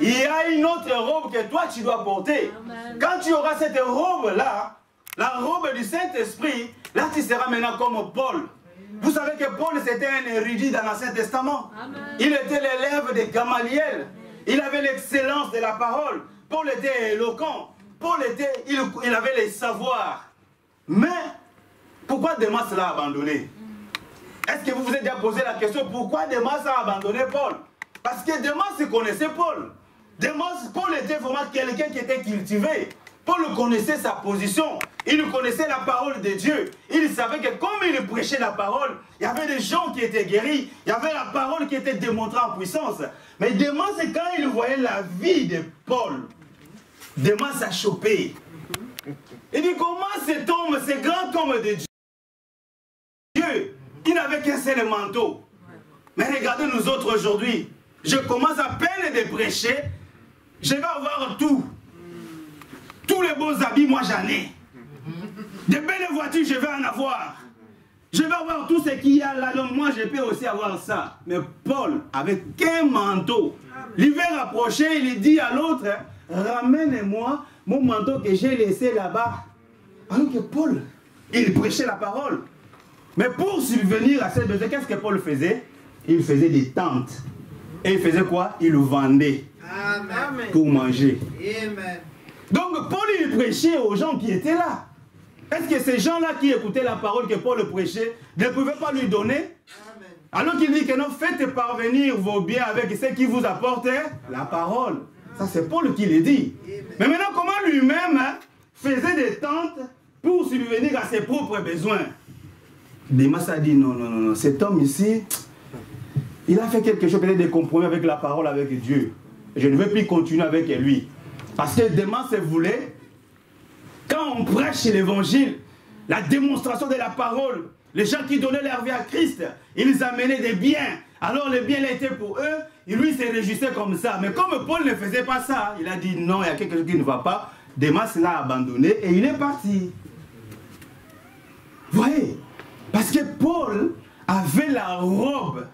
Il y a une autre robe que toi tu dois porter. Quand tu auras cette robe-là, la robe du Saint-Esprit, là tu seras maintenant comme Paul. Vous savez que Paul c'était un érudit dans l'Ancien Testament. Il était l'élève de Gamaliel. Il avait l'excellence de la parole. Paul était éloquent. Paul il avait les savoirs. Mais pourquoi Démas l'a abandonné? Est-ce que vous vous êtes déjà posé la question pourquoi Démas a abandonné Paul? Parce que Démas connaissait Paul. Paul était vraiment quelqu'un qui était cultivé. Paul connaissait sa position. Il connaissait la parole de Dieu. Il savait que comme il prêchait la parole, il y avait des gens qui étaient guéris. Il y avait la parole qui était démontrée en puissance. Mais Démas, quand il voyait la vie de Paul, Démas a chopé. Il dit comment cet homme, ce grand homme de Dieu, il n'avait qu'un seul manteau. Mais regardez nous autres aujourd'hui. Je commence à peine de prêcher. Je vais avoir tout. Tous les beaux habits, moi j'en ai. De belles voitures, je vais en avoir. Je vais avoir tout ce qu'il y a là. Donc moi, je peux aussi avoir ça. Mais Paul, avec qu'un manteau, l'hiver approchait, il dit à l'autre, ramène-moi mon manteau que j'ai laissé là-bas. Alors que Paul, il prêchait la parole. Mais pour subvenir à ses besoins, qu'est-ce que Paul faisait? Il faisait des tentes. Et il faisait quoi? Il le vendait. Amen. Pour manger. Amen. Donc Paul il prêchait aux gens qui étaient là. Est-ce que ces gens-là qui écoutaient la parole que Paul prêchait ne pouvaient pas lui donner? Amen. Alors qu'il dit que non, faites parvenir vos biens avec ceux qui vous apportent la parole. Ça c'est Paul qui le dit. Amen. Mais maintenant comment lui-même faisait des tentes pour subvenir à ses propres besoins? Démas a dit non, non, non, cet homme ici, il a fait quelque chose peut-être de compromis avec la parole, avec Dieu. je ne vais plus continuer avec lui. Parce que Démas voulait, quand on prêche l'évangile, la démonstration de la parole, les gens qui donnaient leur vie à Christ, ils amenaient des biens. Alors les biens étaient pour eux, et lui se réjouissait comme ça. Mais comme Paul ne faisait pas ça, il a dit non, il y a quelque chose qui ne va pas. Démas l'a abandonné et il est parti. Vous voyez? Parce que Paul avait la robe,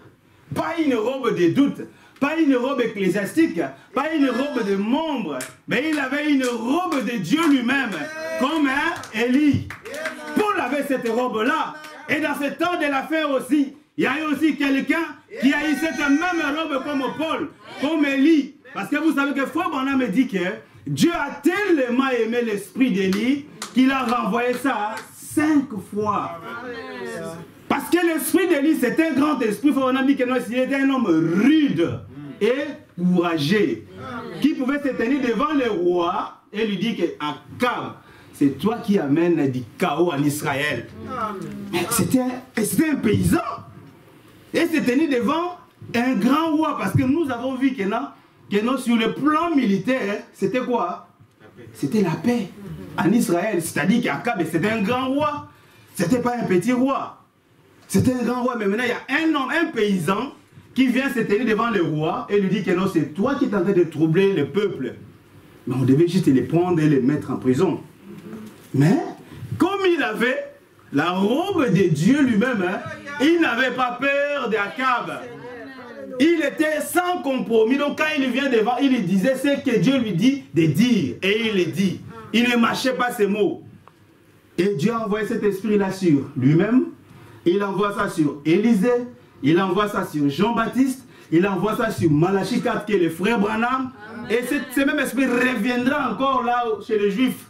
pas une robe de doute, pas une robe ecclésiastique, pas une robe de membre, mais il avait une robe de Dieu lui-même, comme un Élie. Paul avait cette robe-là. Et dans ce temps de l'affaire aussi, il y a eu aussi quelqu'un qui a eu cette même robe comme Paul, comme Élie. Parce que vous savez que Frère Branham me dit que Dieu a tellement aimé l'esprit d'Élie qu'il a renvoyé ça 5 fois. Parce que l'esprit d'Élie, c'est un grand esprit. Frère Branham dit que il était un homme rude et courageux, qui pouvait se tenir devant le roi et lui dire qu'Akab, c'est toi qui amènes du chaos en Israël. C'était un paysan. Et se tenir devant un grand roi. Parce que nous avons vu que non, sur le plan militaire, c'était quoi? C'était la paix en Israël. C'est-à-dire qu'Akab, c'était un grand roi. C'était pas un petit roi. C'était un grand roi. Mais maintenant, il y a un homme, un paysan, qui vient se tenir devant le roi et lui dit que non, c'est toi qui es en train de troubler le peuple. Mais on devait juste les prendre et les mettre en prison. Mais, comme il avait la robe de Dieu lui-même, hein, il n'avait pas peur d'Akab. Il était sans compromis. Donc quand il vient devant, il disait ce que Dieu lui dit de dire. Et il le dit. Il ne mâchait pas ses mots. Et Dieu a envoyé cet esprit-là sur lui-même. Il envoie ça sur Élisée. Il envoie ça sur Jean-Baptiste. Il envoie ça sur Malachie 4, qui est le frère Branham. Et ce même esprit reviendra encore là chez les Juifs.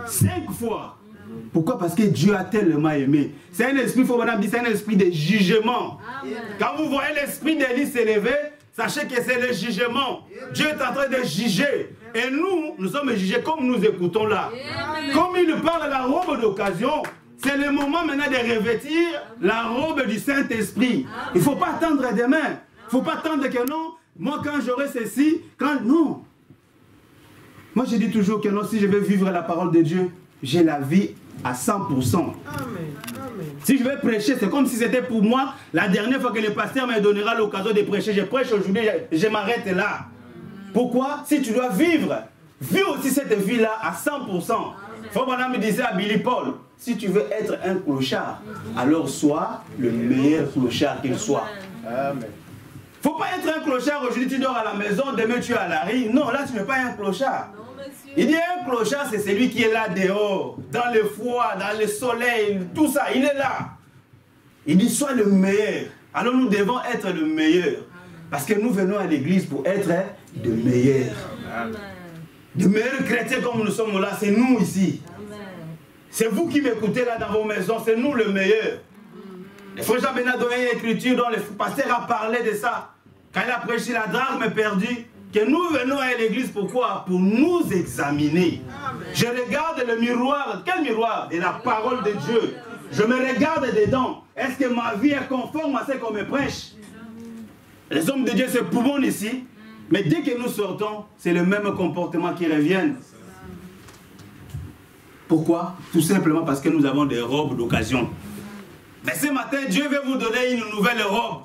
5 fois. Pourquoi? Parce que Dieu a tellement aimé. C'est un esprit, c'est un esprit de jugement. Amen. Quand vous voyez l'esprit d'Élie s'élever, sachez que c'est le jugement. Dieu est en train de juger. Et nous sommes jugés comme nous écoutons là. Amen. Comme il nous parle de la robe d'occasion, c'est le moment maintenant de revêtir la robe du Saint-Esprit. Il ne faut pas attendre demain. Il ne faut pas attendre que non, moi quand j'aurai ceci, non. Moi je dis toujours que non, si je veux vivre la parole de Dieu, j'ai la vie à 100%. Amen. Si je vais prêcher, c'est comme si c'était pour moi la dernière fois que le pasteur me donnera l'occasion de prêcher. Je prêche aujourd'hui, je m'arrête là. Pourquoi? Si tu dois vivre, vis aussi cette vie-là à 100%. Frère Branham me disait à Billy Paul, si tu veux être un clochard, alors sois le meilleur clochard qu'il soit. Amen. Il ne faut pas être un clochard, aujourd'hui tu dors à la maison, demain tu es à la rue. Non, là tu n'es pas un clochard. Il dit un clochard, c'est celui qui est là dehors, dans le froid, dans le soleil, tout ça, il est là. Il dit sois le meilleur. Alors nous devons être le meilleur. Parce que nous venons à l'église pour être de meilleurs. De meilleurs chrétiens comme nous sommes là, c'est nous ici. C'est vous qui m'écoutez là dans vos maisons, c'est nous le meilleur. Le frère Jean Bernard a donné une écriture dont le pasteur a parlé de ça. Quand il a prêché la drachme perdue, que nous venons à l'église, pourquoi? Pour nous examiner. Amen. Je regarde le miroir. Quel miroir? De la parole de Dieu. Je me regarde dedans. Est-ce que ma vie est conforme à ce qu'on me prêche? Les hommes de Dieu se poumonnent ici, mais dès que nous sortons, c'est le même comportement qui revient. Pourquoi? Tout simplement parce que nous avons des robes d'occasion. Mais ce matin, Dieu veut vous donner une nouvelle robe.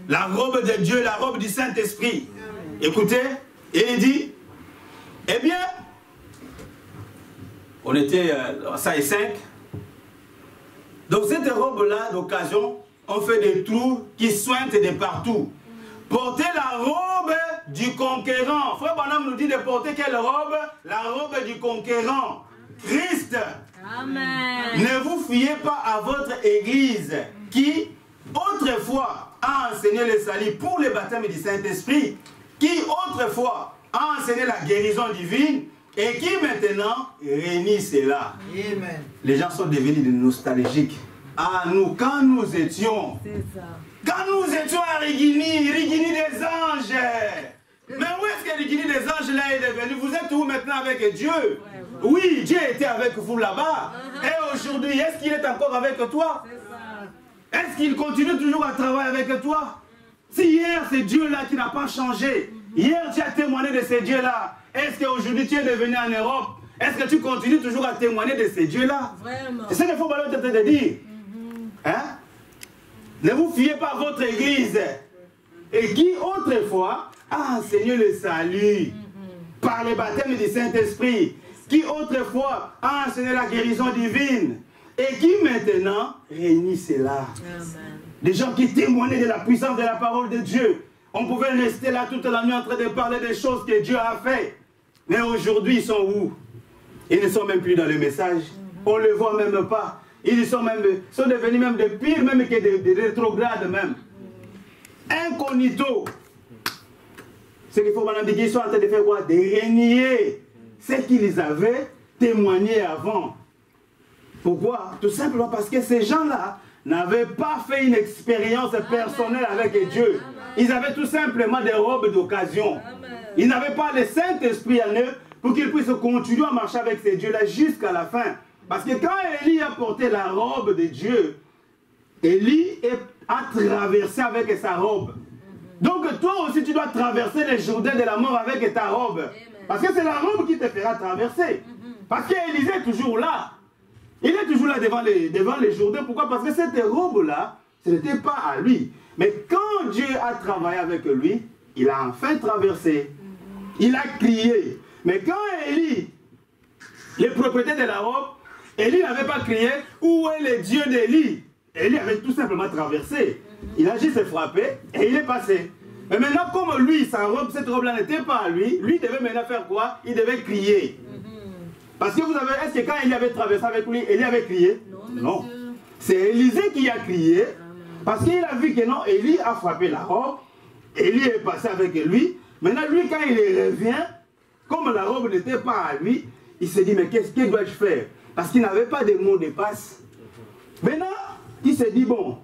La robe de Dieu, la robe du Saint-Esprit. Écoutez, et il dit, eh bien, on était ça et 5. Donc cette robe-là d'occasion, on fait des trous qui sointent de partout. Portez la robe du conquérant. Frère Branham nous dit de porter quelle robe? La robe du conquérant. Christ. Amen. Ne vous fiez pas à votre église qui, autrefois, a enseigné le salut pour le baptême du Saint-Esprit, qui autrefois a enseigné la guérison divine et qui maintenant réunit cela. Amen. Les gens sont devenus nostalgiques. Ah, nous, quand nous étions à Rigini, Rigini des anges. Mais où est-ce que Rigini des anges là est devenu? Vous êtes où maintenant avec Dieu? Oui, Dieu était avec vous là-bas. Et aujourd'hui, est-ce qu'il est encore avec toi? Est-ce qu'il continue toujours à travailler avec toi? Si hier c'est Dieu là qui n'a pas changé, Hier, tu as témoigné de ces dieux-là. Est-ce qu'aujourd'hui, tu es devenu en Europe? Est-ce que tu continues toujours à témoigner de ces dieux-là? C'est ça qu'il faut en train de dire. Hein? Ne vous fiez pas à votre église. Et qui, autrefois, a enseigné le salut par le baptême du Saint-Esprit. Qui, autrefois, a enseigné la guérison divine. Et qui, maintenant, réunit cela. Des gens qui témoignaient de la puissance de la parole de Dieu. On pouvait rester là toute la nuit en train de parler des choses que Dieu a fait. Mais aujourd'hui, ils sont où? Ils ne sont même plus dans le message. On ne le voit même pas. Ils sont devenus même de pire, même que des rétrogrades même. Incognito. Ce qu'il faut maintenant dire, ils sont en train de faire quoi? De renier ce qu'ils avaient témoigné avant. Pourquoi? Tout simplement parce que ces gens-là n'avaient pas fait une expérience personnelle avec Dieu. Ils avaient tout simplement des robes d'occasion. Ils n'avaient pas le Saint-Esprit en eux pour qu'ils puissent continuer à marcher avec ces dieux-là jusqu'à la fin. Parce que quand Élie a porté la robe de Dieu, Élie a traversé avec sa robe. Donc toi aussi tu dois traverser les Jourdains de la mort avec ta robe. Parce que c'est la robe qui te fera traverser. Parce qu'Élisée est toujours là. Il est toujours là devant les Jourdains. Pourquoi? Parce que cette robe-là, ce n'était pas à lui. Mais quand Dieu a travaillé avec lui, il a enfin traversé. Il a crié. Mais quand Élie, le propriétaire de la robe, Élie n'avait pas crié, où est le Dieu d'Élie? Élie avait tout simplement traversé. Il a juste frappé et il est passé. Mais maintenant, comme lui, sa robe, cette robe-là n'était pas à lui, lui devait maintenant faire quoi? Il devait crier. Parce que vous avez, est-ce que quand Élie avait traversé avec lui, Élie avait crié? Non. C'est Élisée qui a crié. Parce qu'il a vu que non, Élie a frappé la robe. Élie est passé avec lui. Maintenant, lui, quand il revient, comme la robe n'était pas à lui, il s'est dit, mais qu'est-ce que dois-je faire? Parce qu'il n'avait pas de mot de passe. Maintenant, il s'est dit, bon,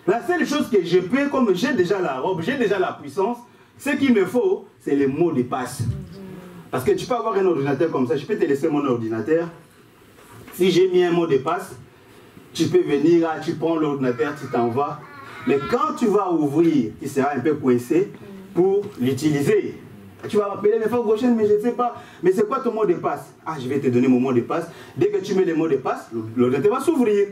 la seule chose que je peux, comme j'ai déjà la robe, j'ai déjà la puissance, ce qu'il me faut, c'est le mot de passe. Parce que tu peux avoir un ordinateur comme ça, je peux te laisser mon ordinateur. Si j'ai mis un mot de passe, tu peux venir là, tu prends l'ordinateur, tu t'en vas. Mais quand tu vas ouvrir, tu seras un peu coincé pour l'utiliser. Tu vas m'appeler, mais frère Gauchen, mais je ne sais pas. Mais c'est quoi ton mot de passe? Ah, je vais te donner mon mot de passe. Dès que tu mets le mot de passe, l'ordinateur va s'ouvrir.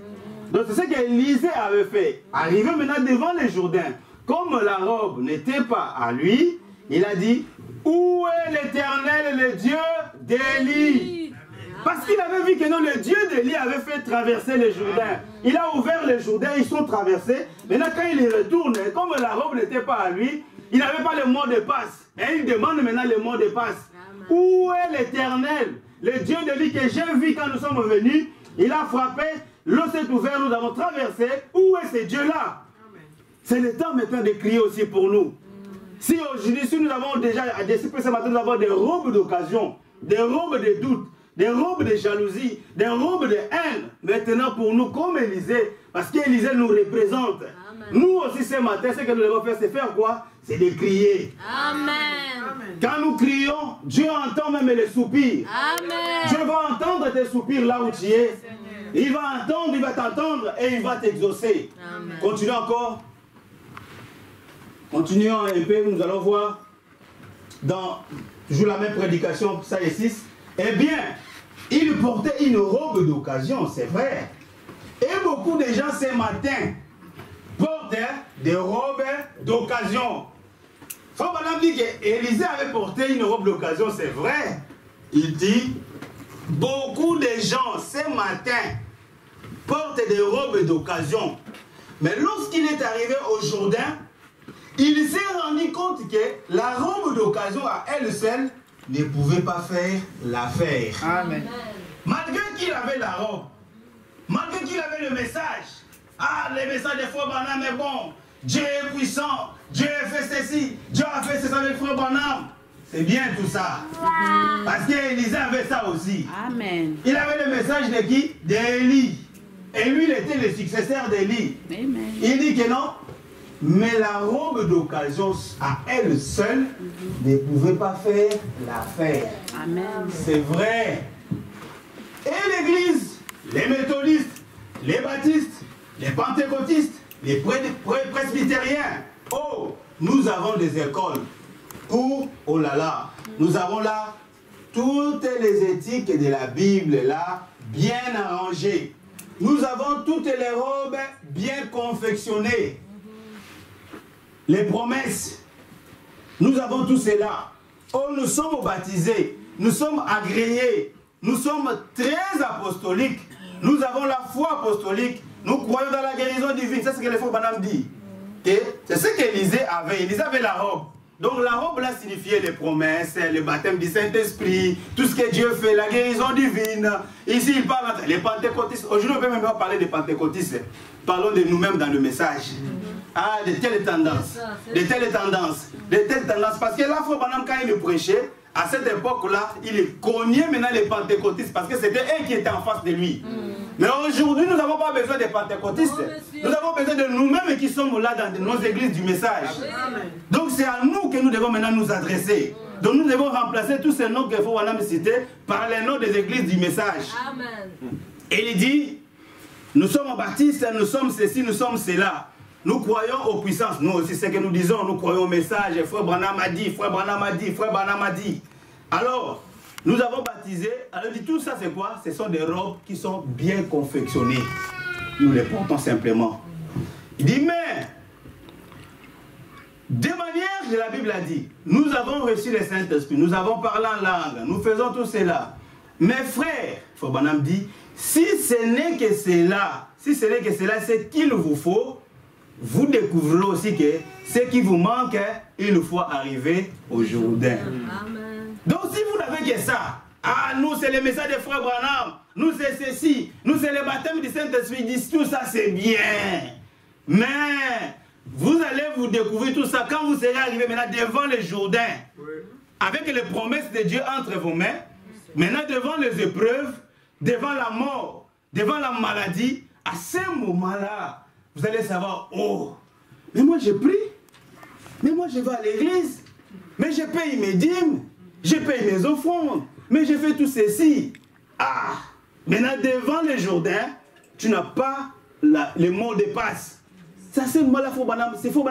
Donc c'est ce qu'Élisée avait fait. Arrivé maintenant devant les Jourdains, comme la robe n'était pas à lui, il a dit, où est l'Éternel, le Dieu d'Élie? Parce qu'il avait vu que non, le Dieu d'Élie avait fait traverser les Jourdains. Il a ouvert les Jourdains, ils sont traversés. Maintenant, quand il retourne, comme la robe n'était pas à lui, il n'avait pas le mot de passe. Et il demande maintenant le mot de passe. Où est l'Éternel, le Dieu d'Élie que j'ai vu quand nous sommes venus? Il a frappé, l'eau s'est ouverte, nous avons traversé. Où est ce Dieu-là? C'est le temps maintenant de crier aussi pour nous. Si aujourd'hui, si nous avons déjà décidé ce matin, nous avons des robes d'occasion, des robes de doute, des robes de jalousie, des robes de haine, maintenant pour nous comme Élisée, parce qu'Élisée nous représente. Amen. Nous aussi ce matin, ce que nous devons faire, c'est faire quoi? C'est de crier. Amen. Quand nous crions, Dieu entend même les soupirs. Amen. Dieu va entendre tes soupirs là où tu es. Il va entendre, il va t'entendre et il va t'exaucer. Continuons encore. Continuons un peu, nous allons voir dans toujours la même prédication, ça et 6. Eh bien, il portait une robe d'occasion, c'est vrai. Et beaucoup de gens ce matin portent des robes d'occasion. Frère Branham dit qu'Élisée avait porté une robe d'occasion, c'est vrai. Il dit, beaucoup de gens ce matin portent des robes d'occasion. Mais lorsqu'il est arrivé au Jourdain, il s'est rendu compte que la robe d'occasion à elle seule ne pouvait pas faire l'affaire. Amen. Malgré qu'il avait la robe, malgré qu'il avait le message, ah, le message de Frère Branham est bon, Dieu est puissant, Dieu a fait ceci, Dieu a fait ceci avec Frère Branham. C'est bien tout ça. Parce qu'Élisée avait ça aussi. Amen. Il avait le message de qui? D'Élie. Et lui, il était le successeur d'Élie. Il dit que non, mais la robe d'occasion à elle seule ne pouvait pas faire l'affaire. Amen. C'est vrai. Et l'Église, les méthodistes, les baptistes, les pentecôtistes, les presbytériens, oh, nous avons des écoles. pour, oh là là, nous avons là toutes les éthiques de la Bible là, bien arrangées. Nous avons toutes les robes bien confectionnées. Les promesses. Nous avons tout cela. Oh, nous sommes baptisés. Nous sommes agréés. Nous sommes très apostoliques. Nous avons la foi apostolique. Nous croyons dans la guérison divine. C'est ce que les frères Branham dit. C'est ce qu'Élisée avait. Élisée avait la robe. Donc la robe là signifiait les promesses, le baptême du Saint-Esprit, tout ce que Dieu fait, la guérison divine. Ici il parle les pentecôtistes. Aujourd'hui on peut même pas parler des pentecôtistes. Parlons de nous-mêmes dans le message. Ah, de telles tendances. De telles tendances. De telles tendances. Parce que là, frère Branham, quand il prêchait, à cette époque-là, il cognait maintenant les pentecôtistes parce que c'était eux qui étaient en face de lui. Mais aujourd'hui, nous n'avons pas besoin des pentecôtistes. Nous avons besoin de nous-mêmes qui sommes là dans nos églises du message. Donc c'est à nous que nous devons maintenant nous adresser. Donc nous devons remplacer tous ces noms qu'il faut citer par les noms des églises du message. Et il dit, nous sommes baptistes, nous sommes ceci, nous sommes cela. Nous croyons aux puissances. Nous aussi, c'est ce que nous disons. Nous croyons au message. Frère Branham a dit, Frère Branham a dit, Frère Branham a dit. Alors, nous avons baptisé. Alors, il dit, tout ça, c'est quoi? Ce sont des robes qui sont bien confectionnées. Nous les portons simplement. Il dit, mais, de manière que la Bible a dit, nous avons reçu le Saint-Esprit, nous avons parlé en langue, nous faisons tout cela. Mes frères, Frère Branham dit, si ce n'est que cela, c'est qu'il vous faut, vous découvrirez aussi que ce qui vous manque, une fois arrivé au Jourdain. Donc si vous n'avez que ça, ah nous c'est le message des frères Branham, nous c'est ceci, nous c'est le baptême du Saint-Esprit, disent tout ça c'est bien. Mais vous allez vous découvrir tout ça quand vous serez arrivé maintenant devant le Jourdain, avec les promesses de Dieu entre vos mains, maintenant devant les épreuves, devant la mort, devant la maladie, à ce moment-là, vous allez savoir, oh, mais moi je prie, mais moi je vais à l'église, mais je paye mes dîmes, je paye mes offrandes, mais je fais tout ceci. Ah, maintenant devant le Jourdain, tu n'as pas le mot de passe. Ça c'est moi là, il faut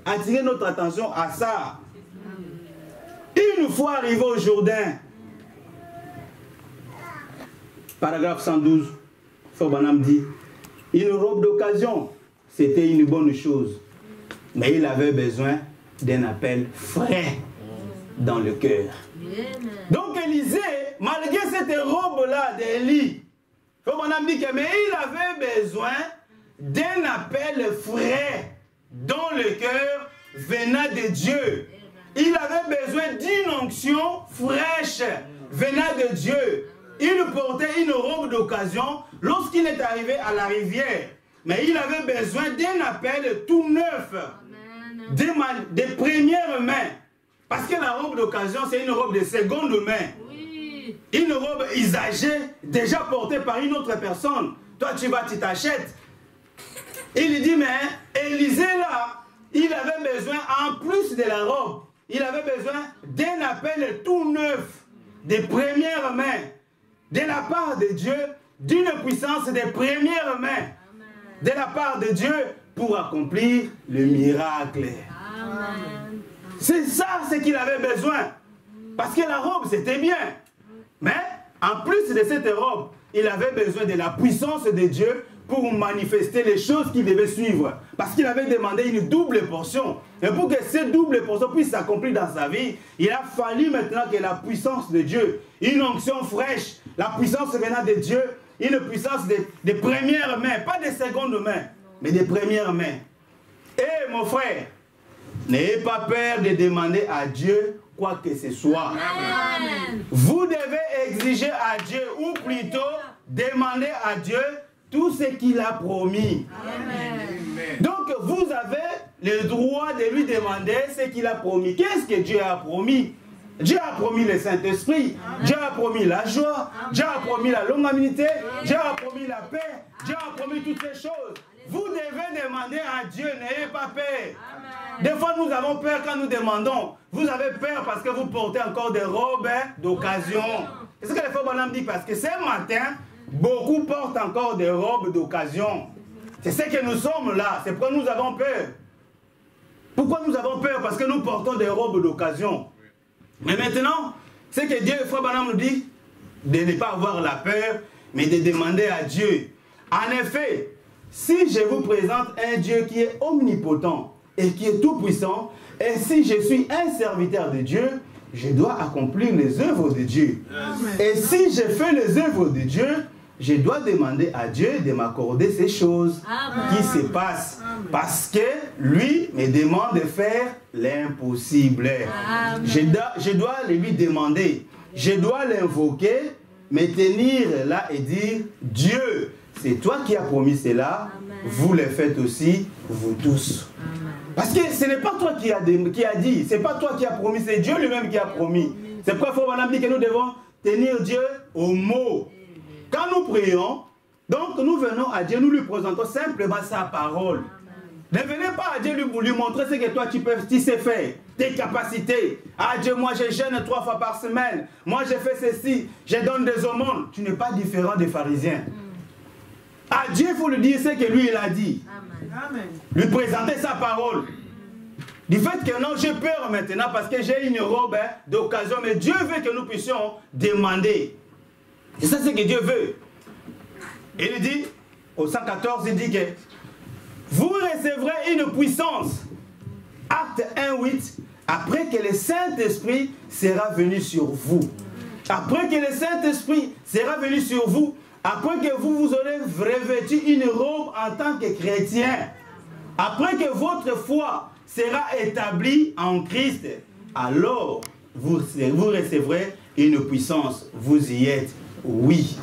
attirer notre attention à ça. Une fois arrivé au Jourdain, paragraphe 112, Frère Branham dit, une robe d'occasion, c'était une bonne chose. Mais il avait besoin d'un appel frais dans le cœur. Donc Élisée, malgré cette robe-là d'Élie, Frère Branham dit que mais il avait besoin d'un appel frais dans le cœur venant de Dieu. Il avait besoin d'une onction fraîche venant de Dieu. Il portait une robe d'occasion lorsqu'il est arrivé à la rivière. Mais il avait besoin d'un appel tout neuf, des premières mains. Parce que la robe d'occasion, c'est une robe de seconde main. Une robe usagée, déjà portée par une autre personne. Toi, tu vas, tu t'achètes. Il dit, mais Élisée là, il avait besoin, en plus de la robe, il avait besoin d'un appel tout neuf, des premières mains, de la part de Dieu, d'une puissance des premières mains, de la part de Dieu, pour accomplir le miracle. C'est ça ce qu'il avait besoin. Parce que la robe, c'était bien. Mais, en plus de cette robe, il avait besoin de la puissance de Dieu pour manifester les choses qu'il devait suivre. Parce qu'il avait demandé une double portion. Et pour que cette double portion puisse s'accomplir dans sa vie, il a fallu maintenant que la puissance de Dieu, une onction fraîche, la puissance venant de Dieu, une puissance des premières mains, pas des secondes mains, mais des premières mains. Et mon frère, n'ayez pas peur de demander à Dieu quoi que ce soit. Amen. Vous devez exiger à Dieu, ou plutôt demander à Dieu tout ce qu'il a promis. Amen. Donc vous avez le droit de lui demander ce qu'il a promis. Qu'est-ce que Dieu a promis? Dieu a promis le Saint-Esprit, Dieu a promis la joie, Dieu a promis la longanimité, Dieu a promis la paix, Dieu a promis toutes ces choses. Vous devez demander à Dieu, n'ayez pas peur. Des fois nous avons peur quand nous demandons. Vous avez peur parce que vous portez encore des robes d'occasion. C'est ce que les frères Branham dit, parce que ce matin, beaucoup portent encore des robes d'occasion. C'est ce que nous sommes là, c'est pourquoi nous avons peur. Pourquoi nous avons peur? Parce que nous portons des robes d'occasion. Mais maintenant, c'est que Dieu, Frère Branham nous dit de ne pas avoir la peur, mais de demander à Dieu. En effet, si je vous présente un Dieu qui est omnipotent et qui est tout-puissant, et si je suis un serviteur de Dieu, je dois accomplir les œuvres de Dieu. Amen. Et si je fais les œuvres de Dieu, je dois demander à Dieu de m'accorder ces choses qui se passent. Parce que lui me demande de faire l'impossible. Je dois lui demander, je dois l'invoquer, me tenir là et dire, Dieu, c'est toi qui as promis cela, vous le faites aussi, vous tous. Parce que ce n'est pas toi qui a dit, ce n'est pas toi qui as promis, c'est Dieu lui-même qui a promis. C'est pourquoi Frère Branham dit que nous devons tenir Dieu au mot. Quand nous prions, donc nous venons à Dieu, nous lui présentons simplement sa parole. Ne venez pas à Dieu lui montrer ce que toi tu sais faire, tes capacités. Ah Dieu, moi je jeûne 3 fois par semaine, moi je fais ceci, je donne des aumônes. Tu n'es pas différent des pharisiens. À Dieu, il faut lui dire ce que lui il a dit. Amen. Lui présenter sa parole. Du fait que non, j'ai peur maintenant parce que j'ai une robe d'occasion, mais Dieu veut que nous puissions demander. Et ça, c'est ce que Dieu veut. Et il dit, au 114, il dit que vous recevrez une puissance. Acte 1:8, après que le Saint-Esprit sera venu sur vous. Après que le Saint-Esprit sera venu sur vous, après que vous aurez revêtu une robe en tant que chrétien, après que votre foi sera établie en Christ, alors vous recevrez une puissance. Vous y êtes, oui.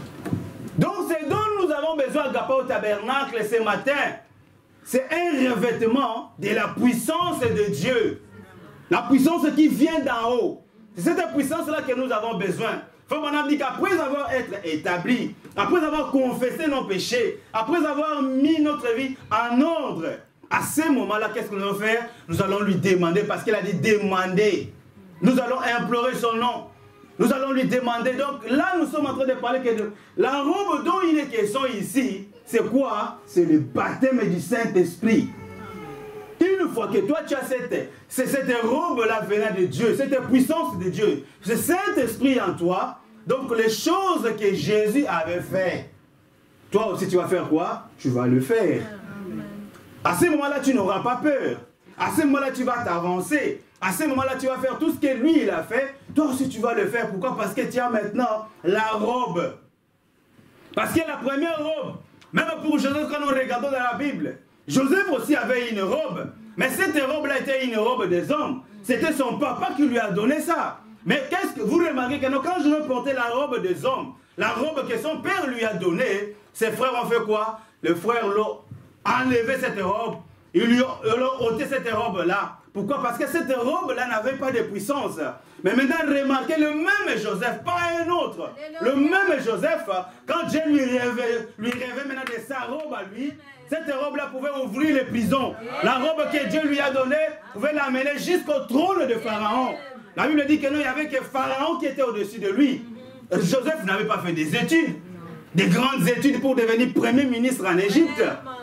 Donc c'est dont nous avons besoin à Agapa au tabernacle ce matin. C'est un revêtement de la puissance de Dieu. La puissance qui vient d'en haut. C'est cette puissance-là que nous avons besoin. Frère Branham dit qu'après avoir été établi, après avoir confessé nos péchés, après avoir mis notre vie en ordre, à ce moment-là, qu'est-ce que nous allons faire? Nous allons lui demander, parce qu'il a dit demander. Nous allons implorer son nom. Nous allons lui demander. Donc là, nous sommes en train de parler que la robe dont il est question ici, c'est quoi? C'est le baptême du Saint-Esprit. Une fois que toi tu as cette robe-là venant de Dieu, cette puissance de Dieu, ce Saint-Esprit en toi, donc les choses que Jésus avait fait, toi aussi tu vas faire quoi? Tu vas le faire. À ce moment-là, tu n'auras pas peur. À ce moment-là, tu vas t'avancer. À ce moment-là, tu vas faire tout ce que lui, il a fait. Toi aussi, tu vas le faire. Pourquoi? Parce que tu as maintenant la robe. Parce que la première robe, même pour Joseph, quand nous regardons dans la Bible, Joseph aussi avait une robe. Mais cette robe-là était une robe des hommes. C'était son papa qui lui a donné ça. Mais qu'est-ce que vous remarquez que quand Joseph portait la robe des hommes, la robe que son père lui a donnée, ses frères ont fait quoi? Les frères l'ont enlevé cette robe. Ils lui ont ôté cette robe-là. Pourquoi? Parce que cette robe-là n'avait pas de puissance. Mais maintenant, remarquez le même Joseph, pas un autre. Le même Joseph, quand Dieu lui rêvait maintenant de sa robe à lui, cette robe-là pouvait ouvrir les prisons. La robe que Dieu lui a donnée pouvait l'amener jusqu'au trône de Pharaon. La Bible dit que non, il n'y avait que Pharaon qui était au-dessus de lui. Joseph n'avait pas fait des études, des grandes études pour devenir premier ministre en Égypte.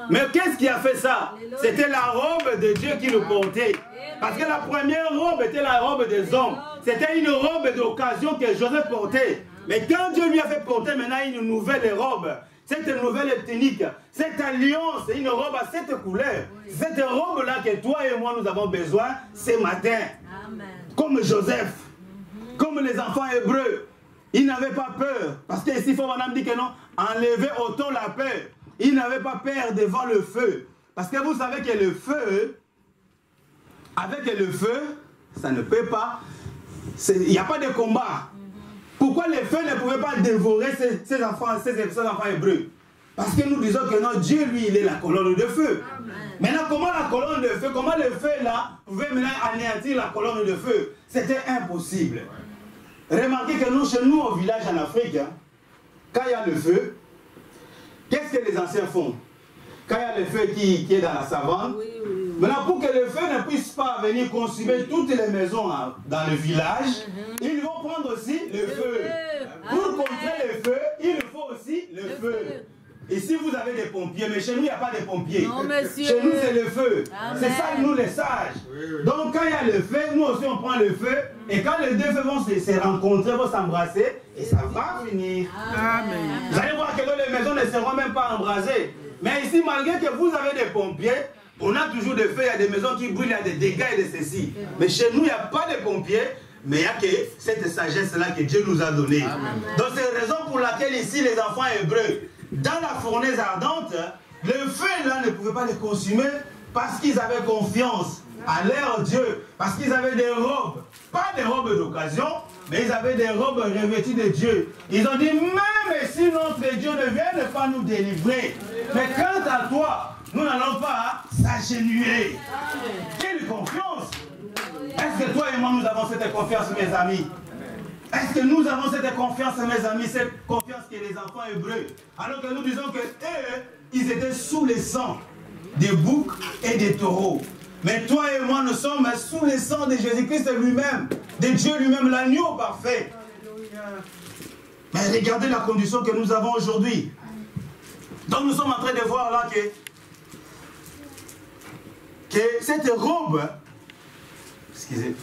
Mais qu'est-ce qui a fait ça? C'était la robe de Dieu qui le portait. Parce que la première robe était la robe des hommes. C'était une robe d'occasion que Joseph portait. Mais quand Dieu lui a fait porter maintenant une nouvelle robe, cette nouvelle tunique, cette alliance, une robe à cette couleur, cette robe-là que toi et moi nous avons besoin ce matin. Amen. Comme Joseph, comme les enfants hébreux, ils n'avaient pas peur. Parce que ici, il faut madame dit que non, enlever autant la peur. Ils n'avaient pas peur devant le feu. Parce que vous savez que le feu, avec le feu, ça ne peut pas, il n'y a pas de combat. Pourquoi le feu ne pouvait pas dévorer ces enfants hébreux? Parce que nous disons que non, Dieu, lui, il est la colonne de feu. Amen. Maintenant, comment la colonne de feu, comment le feu là pouvait maintenant anéantir la colonne de feu? C'était impossible. Remarquez que nous, chez nous, au village en Afrique, hein, quand il y a le feu, qu'est-ce que les anciens font? Quand il y a le feu qui est dans la savane, maintenant, pour que le feu ne puisse pas venir consumer toutes les maisons dans le village, ils vont prendre aussi le feu. Pour contrer le feu, il faut aussi le feu. Ici, vous avez des pompiers, mais chez nous, il n'y a pas de pompiers. Non, monsieur. Chez nous, c'est le feu. C'est ça, Amen. nous, les sages. Donc, quand il y a le feu, nous aussi, on prend le feu. Et quand les deux feux vont se rencontrer, vont s'embrasser, et ça va finir. Amen. Vous allez voir que les maisons ne seront même pas embrasées. Mais ici, malgré que vous avez des pompiers, on a toujours des feux, il y a des maisons qui brûlent, il y a des dégâts et de ceci. Mais chez nous, il n'y a pas de pompiers. Mais il y a que cette sagesse-là que Dieu nous a donnée. Donc c'est la raison pour laquelle ici les enfants hébreux, dans la fournaise ardente, le feu là ne pouvait pas les consumer parce qu'ils avaient confiance à leur Dieu, parce qu'ils avaient des robes, pas des robes d'occasion, mais ils avaient des robes revêtues de Dier. Ils ont dit, même si notre Dieu ne vient pas nous délivrer, mais quant à toi, nous n'allons pas s'agenouiller. Quelle confiance! Est-ce que toi et moi nous avons cette confiance, mes amis? Est-ce que nous avons cette confiance, mes amis, cette confiance que les enfants hébreux, alors que nous disons que eux, ils étaient sous le sang des boucs et des taureaux. Mais toi et moi, nous sommes sous le sang de Jésus-Christ lui-même, de Dieu lui-même, l'agneau parfait. Mais regardez la condition que nous avons aujourd'hui. Donc nous sommes en train de voir là que cette robe, excusez.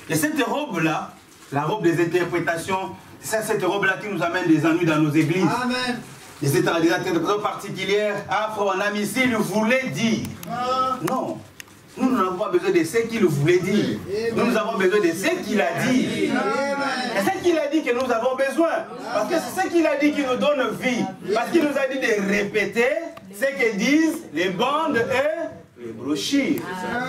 Et cette robe-là, la robe des interprétations, c'est cette robe-là qui nous amène des ennuis dans nos églises. Amen. Et cette interprétation particulière, frère, un ami, s'il voulait dire. Non, nous n'avons pas besoin de ce qu'il voulait dire. Nous avons besoin de ce qu'il a dit. Et ce qu'il a dit que nous avons besoin. Parce que c'est ce qu'il a dit qui nous donne vie. Parce qu'il nous a dit de répéter ce que disent les bandes et les brochures.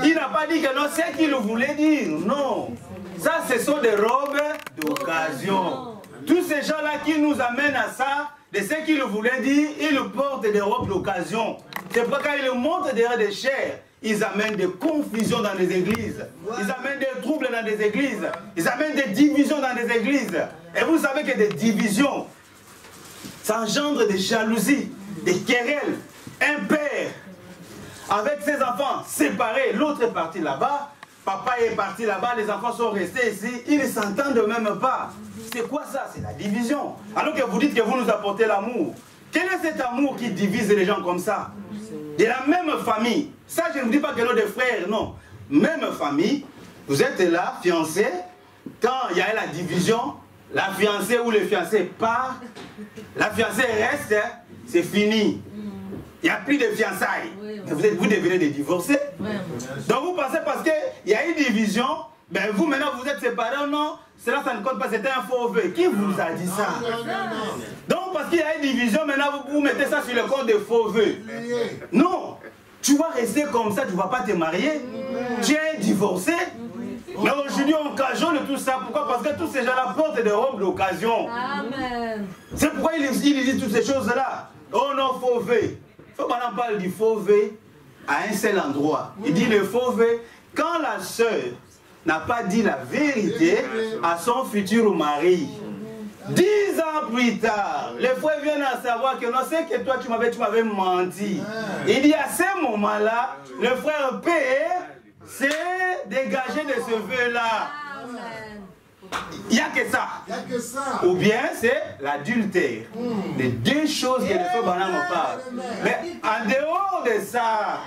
Il n'a pas dit que non, c'est ce qu'il voulait dire. Non. Ça, ce sont des robes d'occasion. Tous ces gens-là qui nous amènent à ça, de ce qu'ils voulaient dire, ils portent des robes d'occasion. C'est pourquoi quand ils montent derrière des chairs, ils amènent des confusions dans les églises. Ils amènent des troubles dans les églises. Ils amènent des divisions dans les églises. Et vous savez que des divisions, ça engendre des jalousies, des querelles. Un père, avec ses enfants séparés, l'autre est parti là-bas, papa est parti là-bas, les enfants sont restés ici, ils ne s'entendent même pas. C'est quoi ça? C'est la division. Alors que vous dites que vous nous apportez l'amour. Quel est cet amour qui divise les gens comme ça? De la même famille. Ça, je ne dis pas que nous des frères, non. Même famille, vous êtes là, fiancés. Quand il y a la division, la fiancée ou le fiancé part, la fiancée reste, c'est fini. Il n'y a plus de fiançailles. Vous devenez des divorcés. Donc vous pensez parce qu'il y a une division, ben vous maintenant vous êtes séparés, non? Cela, ça ne compte pas, c'était un faux vœu. Qui vous a dit ça? Donc, parce qu'il y a une division, maintenant, vous mettez ça sur le compte des faux vœux. Non. Tu vas rester comme ça, tu ne vas pas te marier. Tu es divorcé. Mais aujourd'hui, on cajolle tout ça. Pourquoi? Parce que tous ces gens-là portent des robes d'occasion. C'est pourquoi il dit toutes ces choses-là. Oh non, faux vœu. Il faut qu'on parle du faux vœu à un seul endroit. Il dit le faux vœu, quand la sœur n'a pas dit la vérité à son futur mari. 10 ans plus tard, les frères viennent à savoir que non, c'est que toi tu m'avais menti. Il dit à ce moment-là, le frère P s'est dégagé de ce vœu-là. Il n'y a que ça. Ou bien c'est l'adultère. Les deux choses que le frère Branham parle. Mais en dehors de ça,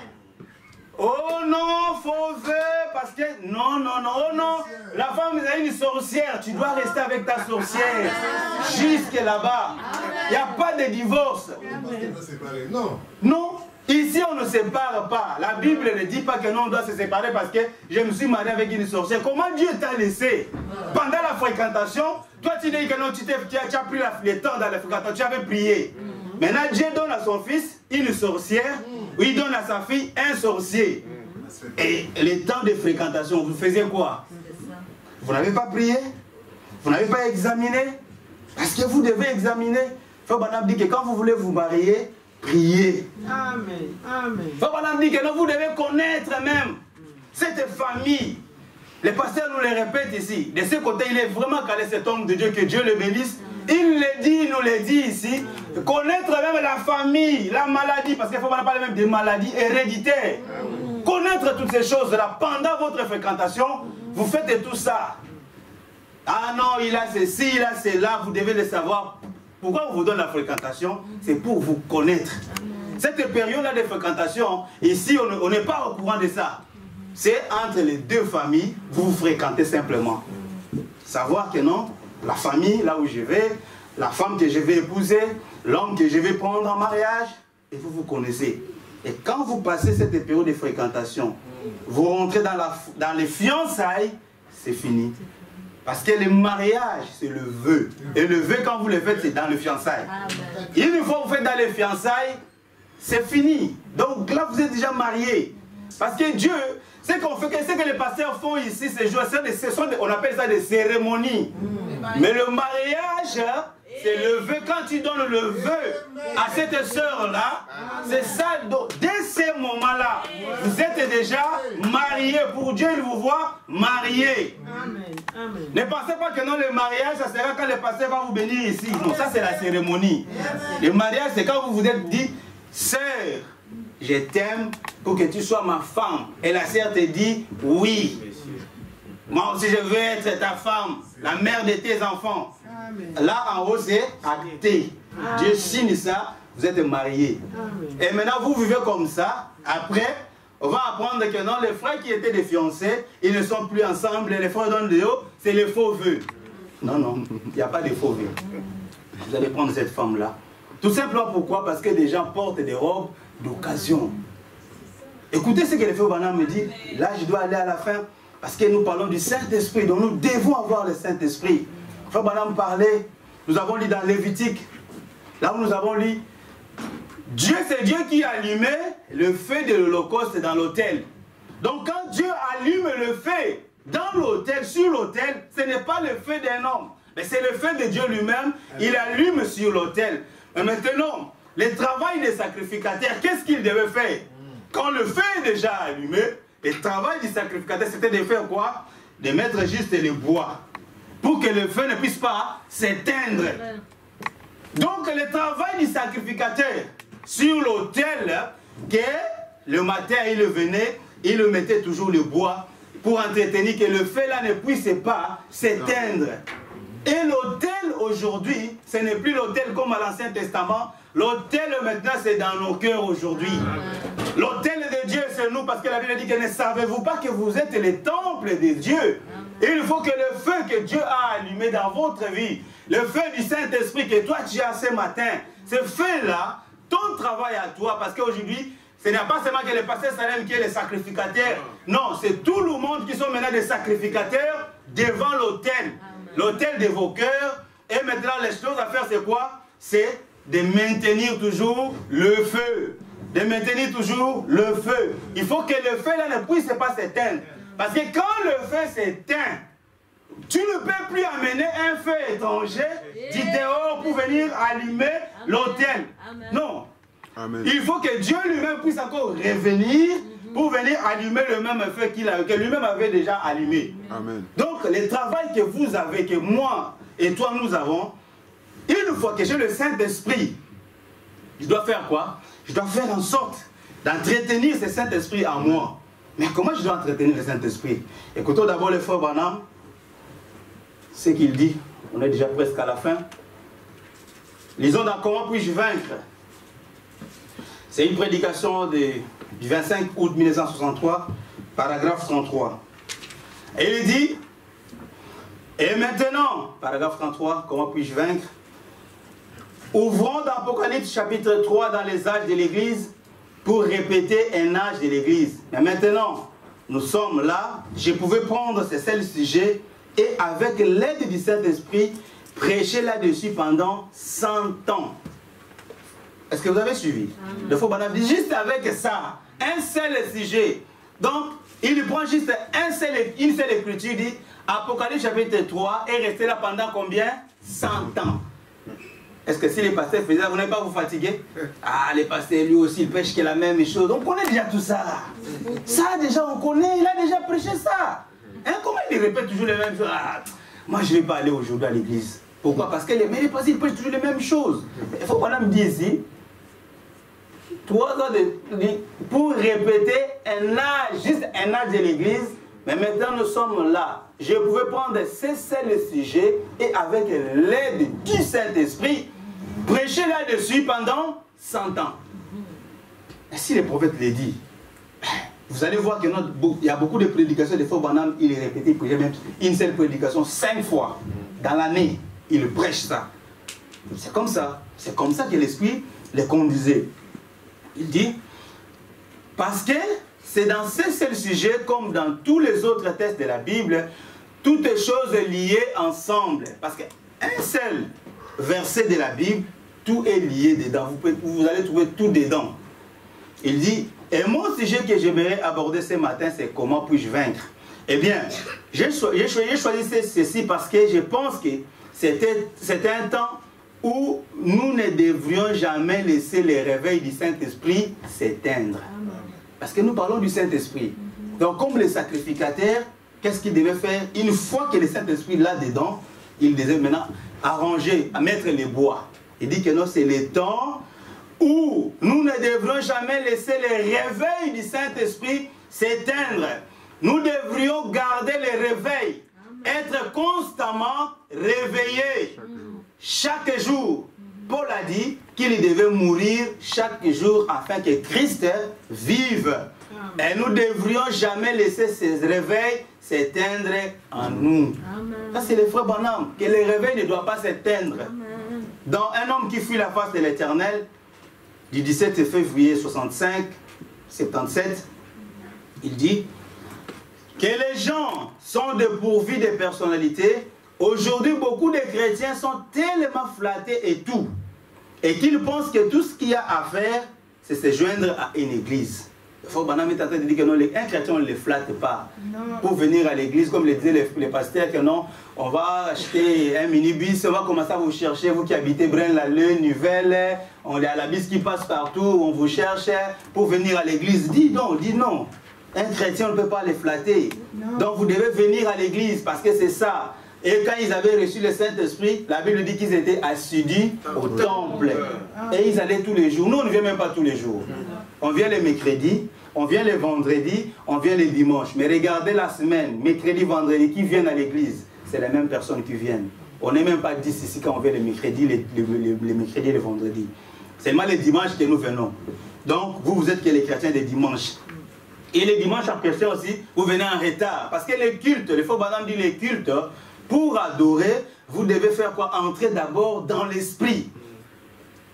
oh non, faux vœu, parce que non, oh non, la femme est une sorcière, tu dois rester avec ta sorcière jusque là-bas. Il n'y a pas de divorce. Non, ici on ne sépare pas. La Bible ne dit pas que non, on doit se séparer parce que je me suis marié avec une sorcière. Comment Dieu t'a laissé? Pendant la fréquentation, toi tu dis que non, tu as pris le temps dans la fréquentation, tu avais prié. Maintenant, Dieu donne à son fils une sorcière, ou il donne à sa fille un sorcier. Et les temps de fréquentation, vous faisiez quoi? Vous n'avez pas prié? Vous n'avez pas examiné? Parce que vous devez examiner. Frère Branham dit que quand vous voulez vous marier, priez. Amen. Frère Branham dit que non, vous devez connaître même cette famille. Les pasteurs nous le répètent ici. De ce côté, il est vraiment calé cet homme de Dieu, que Dieu le bénisse. Il le dit, il nous le dit ici. Connaître même la famille, la maladie, parce qu'il faut parler même des maladies héréditaires. Connaître toutes ces choses-là pendant votre fréquentation, vous faites tout ça. Ah non, il a ceci, il a cela, vous devez le savoir. Pourquoi on vous donne la fréquentation? C'est pour vous connaître. Cette période-là de fréquentation, ici, on n'est pas au courant de ça. C'est entre les deux familles, vous vous fréquentez simplement. Savoir que non, la famille, là où je vais, la femme que je vais épouser, l'homme que je vais prendre en mariage, et vous vous connaissez. Et quand vous passez cette période de fréquentation, vous rentrez dans les fiançailles, c'est fini. Parce que le mariage, c'est le vœu. Et le vœu, quand vous le faites, c'est dans le fiançailles. Une fois que vous faites dans les fiançailles, c'est fini. Donc là, vous êtes déjà mariés. Parce que Dieu, ce qu'on fait, ce que les pasteurs font ici, ces jours, on appelle ça des cérémonies. Mais le mariage, c'est le vœu. Quand tu donnes le vœu à cette sœur-là, c'est ça. Donc, dès ces moments-là, vous êtes déjà mariés. Pour Dieu, il vous voit mariés. Ne pensez pas que non, le mariage, ça sera quand le pasteur va vous bénir ici. Non, ça c'est la cérémonie. Le mariage, c'est quand vous vous êtes dit, sœur, je t'aime pour que tu sois ma femme. Et la sœur te dit, oui. Moi aussi, je veux être ta femme, la mère de tes enfants. Là, en haut, c'est acté. Dieu signe ça, vous êtes mariés. Et maintenant, vous vivez comme ça. Après, on va apprendre que non, les frères qui étaient des fiancés, ils ne sont plus ensemble. Les frères donnent de haut, c'est les faux vœux. Non, non, il n'y a pas de faux vœux. Vous allez prendre cette femme-là. Tout simplement pourquoi? Parce que les gens portent des robes d'occasion. Écoutez ce que le frère Branham me dit. Là, je dois aller à la fin. Parce que nous parlons du Saint-Esprit. Donc nous devons avoir le Saint-Esprit. Le frère Branham parlait. Nous avons lu dans Lévitique. Là où nous avons lu. Dieu, c'est Dieu qui allumait le feu de l'Holocauste dans l'autel. Donc quand Dieu allume le feu dans l'autel, sur l'autel, ce n'est pas le feu d'un homme. Mais c'est le feu de Dieu lui-même. Il allume sur l'autel. Mais maintenant, le travail des sacrificateurs, qu'est-ce qu'ils devaient faire? Quand le feu est déjà allumé, le travail du sacrificateur, c'était de faire quoi? De mettre juste le bois, pour que le feu ne puisse pas s'éteindre. Donc le travail du sacrificateur sur l'autel, que le matin il venait, il le mettait toujours le bois, pour entretenir que le feu là ne puisse pas s'éteindre. Et l'autel aujourd'hui, ce n'est plus l'autel comme à l'Ancien Testament. L'autel maintenant, c'est dans nos cœurs aujourd'hui. L'autel de Dieu, c'est nous, parce que la Bible dit que ne savez-vous pas que vous êtes les temples de Dieu? Et il faut que le feu que Dieu a allumé dans votre vie, le feu du Saint-Esprit que toi tu as ce matin, ce feu-là, ton travail à toi, parce qu'aujourd'hui, ce n'est pas seulement que le pasteur Salem qui est le sacrificateur. Non, c'est tout le monde qui sont maintenant des sacrificateurs devant l'autel. L'autel de vos cœurs. Et maintenant, les choses à faire, c'est quoi? C'est de maintenir toujours le feu. De maintenir toujours le feu. Il faut que le feu là ne puisse pas s'éteindre. Parce que quand le feu s'éteint, tu ne peux plus amener un feu étranger du dehors pour venir allumer l'autel. Non. Amen. Il faut que Dieu lui-même puisse encore revenir pour venir allumer le même feu que lui-même avait déjà allumé. Amen. Donc, le travail que vous avez, que moi et toi nous avons, une fois que j'ai le Saint-Esprit, je dois faire quoi? Je dois faire en sorte d'entretenir ce Saint-Esprit en moi. Mais comment je dois entretenir le Saint-Esprit? Écoutons d'abord le frère Branham, ce qu'il dit. On est déjà presque à la fin. Lisons dans Comment puis-je vaincre? C'est une prédication du 25 août 1963, paragraphe 33. Et il dit, et maintenant, paragraphe 33, comment puis-je vaincre? Ouvrons dans Apocalypse chapitre 3 dans les âges de l'Église pour répéter un âge de l'Église. Mais maintenant, nous sommes là, je pouvais prendre ce seul sujet et avec l'aide du Saint-Esprit, prêcher là-dessus pendant 100 ans. Est-ce que vous avez suivi? Le faux Branham dit juste avec ça, un seul sujet. Donc, il prend juste une seule écriture, dit Apocalypse chapitre 3 et rester là pendant combien? 100 ans. Est-ce que si les pasteurs faisaient ça, vous n'allez pas vous fatiguer? Ah, les pasteurs, lui aussi, il prêche que la même chose. On connaît déjà tout ça. Ça, déjà, on connaît. Il a déjà prêché ça. Hein, comment il répète toujours les mêmes choses? Ah, moi, je ne vais pas aller aujourd'hui à l'église. Pourquoi? Parce que les pasteurs, ils prêchent toujours les mêmes choses. Il faut qu'on me dise ici, 3 ans pour répéter un âge, juste un âge de l'église. Mais maintenant, nous sommes là. Je pouvais prendre ces seuls sujets et avec l'aide du Saint-Esprit, prêcher là-dessus pendant 100 ans. Et si les prophètes le disent, vous allez voir qu'il y a beaucoup de prédications, des fois, Branham, il est répété, il prêchait même une seule prédication 5 fois dans l'année. Il prêche ça. C'est comme ça. C'est comme ça que l'Esprit les conduisait. Il dit, parce que c'est dans ces seuls sujets, comme dans tous les autres textes de la Bible, toutes choses liées ensemble. Parce qu'un seul verset de la Bible, tout est lié dedans. Vous allez trouver tout dedans. Il dit, et mon sujet que j'aimerais aborder ce matin, c'est comment puis-je vaincre? Eh bien, j'ai choisi ceci parce que je pense que c'était un temps où nous ne devrions jamais laisser les réveils du Saint-Esprit s'éteindre. Parce que nous parlons du Saint-Esprit. Donc, comme les sacrificateurs, qu'est-ce qu'ils devaient faire? Une fois que le Saint-Esprit là-dedans, ils devaient maintenant arranger, mettre les bois. Il dit que non, c'est le temps où nous ne devrions jamais laisser les réveils du Saint-Esprit s'éteindre. Nous devrions garder les réveils, être constamment réveillés chaque jour. Paul a dit qu'il devait mourir chaque jour afin que Christ vive. Et nous ne devrions jamais laisser ces réveils s'éteindre en nous. Ça, c'est le frère Branham, que les réveils ne doivent pas s'éteindre. Dans Un homme qui fuit la face de l'Éternel, du 17 février 77, il dit que les gens sont dépourvus de personnalité. Aujourd'hui, beaucoup de chrétiens sont tellement flattés et tout, et qu'ils pensent que tout ce qu'il y a à faire, c'est se joindre à une église. Il faut Branham est en train de dire que non, un chrétien, on ne le flatte pas. Non. Pour venir à l'église, comme le disaient les pasteurs, que non, on va acheter un minibus, on va commencer à vous chercher, vous qui habitez Braine-l'Alleud, Nivelles, on est à la bus qui passe partout, on vous cherche pour venir à l'église. Dis non, dis non. Un chrétien, on ne peut pas les flatter. Non. Donc vous devez venir à l'église parce que c'est ça. Et quand ils avaient reçu le Saint-Esprit, la Bible dit qu'ils étaient assidus au temple. Et ils allaient tous les jours. Nous, on ne vient même pas tous les jours. On vient les mercredis, on vient les vendredis, on vient les dimanches. Mais regardez la semaine, mercredi, vendredi, qui viennent à l'église, c'est les mêmes personnes qui viennent. On n'est même pas 10 ici quand on vient les mercredis, les mercredis et les vendredis. C'est seulement les dimanches que nous venons. Donc, vous êtes que les chrétiens des dimanches. Et les dimanches en chrétien aussi, vous venez en retard. Parce que les cultes, le faux Branham dit les cultes, pour adorer, vous devez faire quoi? Entrer d'abord dans l'esprit.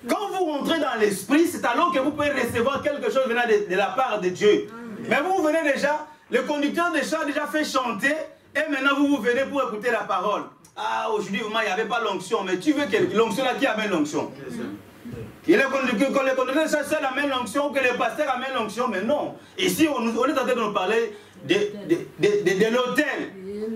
Quand vous rentrez dans l'esprit, c'est alors que vous pouvez recevoir quelque chose venant de la part de Dieu. Mais vous venez déjà, le conducteur de chant a déjà fait chanter, et maintenant vous venez pour écouter la parole. Ah, aujourd'hui, il n'y avait pas l'onction, mais tu veux que l'onction là, qui amène l'onction? Et le conducteur de chant seul amène l'onction, ou que le pasteur amène l'onction, mais non. Ici, on est en train de nous parler de l'autel.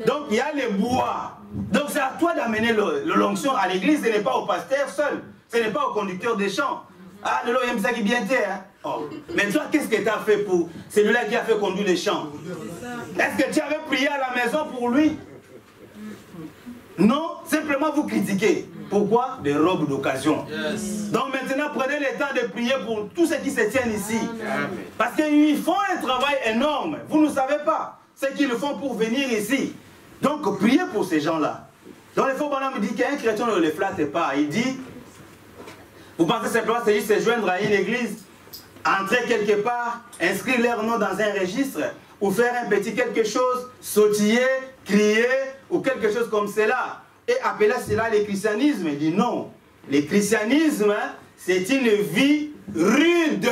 Donc il y a les bois. Donc c'est à toi d'amener l'onction à l'église, ce n'est pas au pasteur seul, ce n'est pas au conducteur des chants. Ah, le il ça qui bien hein? Oh. Mais toi, qu'est-ce que tu as fait pour celui-là qui a fait conduire les chants? Est-ce que tu avais prié à la maison pour lui? Non, simplement vous critiquez. Pourquoi? Des robes d'occasion. Yes. Donc maintenant, prenez le temps de prier pour tous ceux qui se tiennent ici. Parce qu'ils font un travail énorme. Vous ne savez pas ce qu'ils font pour venir ici. Donc priez pour ces gens-là. Donc le faux Branham dit qu'un chrétien ne le flatte pas. Il dit, vous pensez simplement c'est juste se joindre à une église, entrer quelque part, inscrire leur nom dans un registre, ou faire un petit quelque chose, sautiller, crier, ou quelque chose comme cela. Et appeler cela le christianisme. Il dit non. Le christianisme, c'est une vie rude.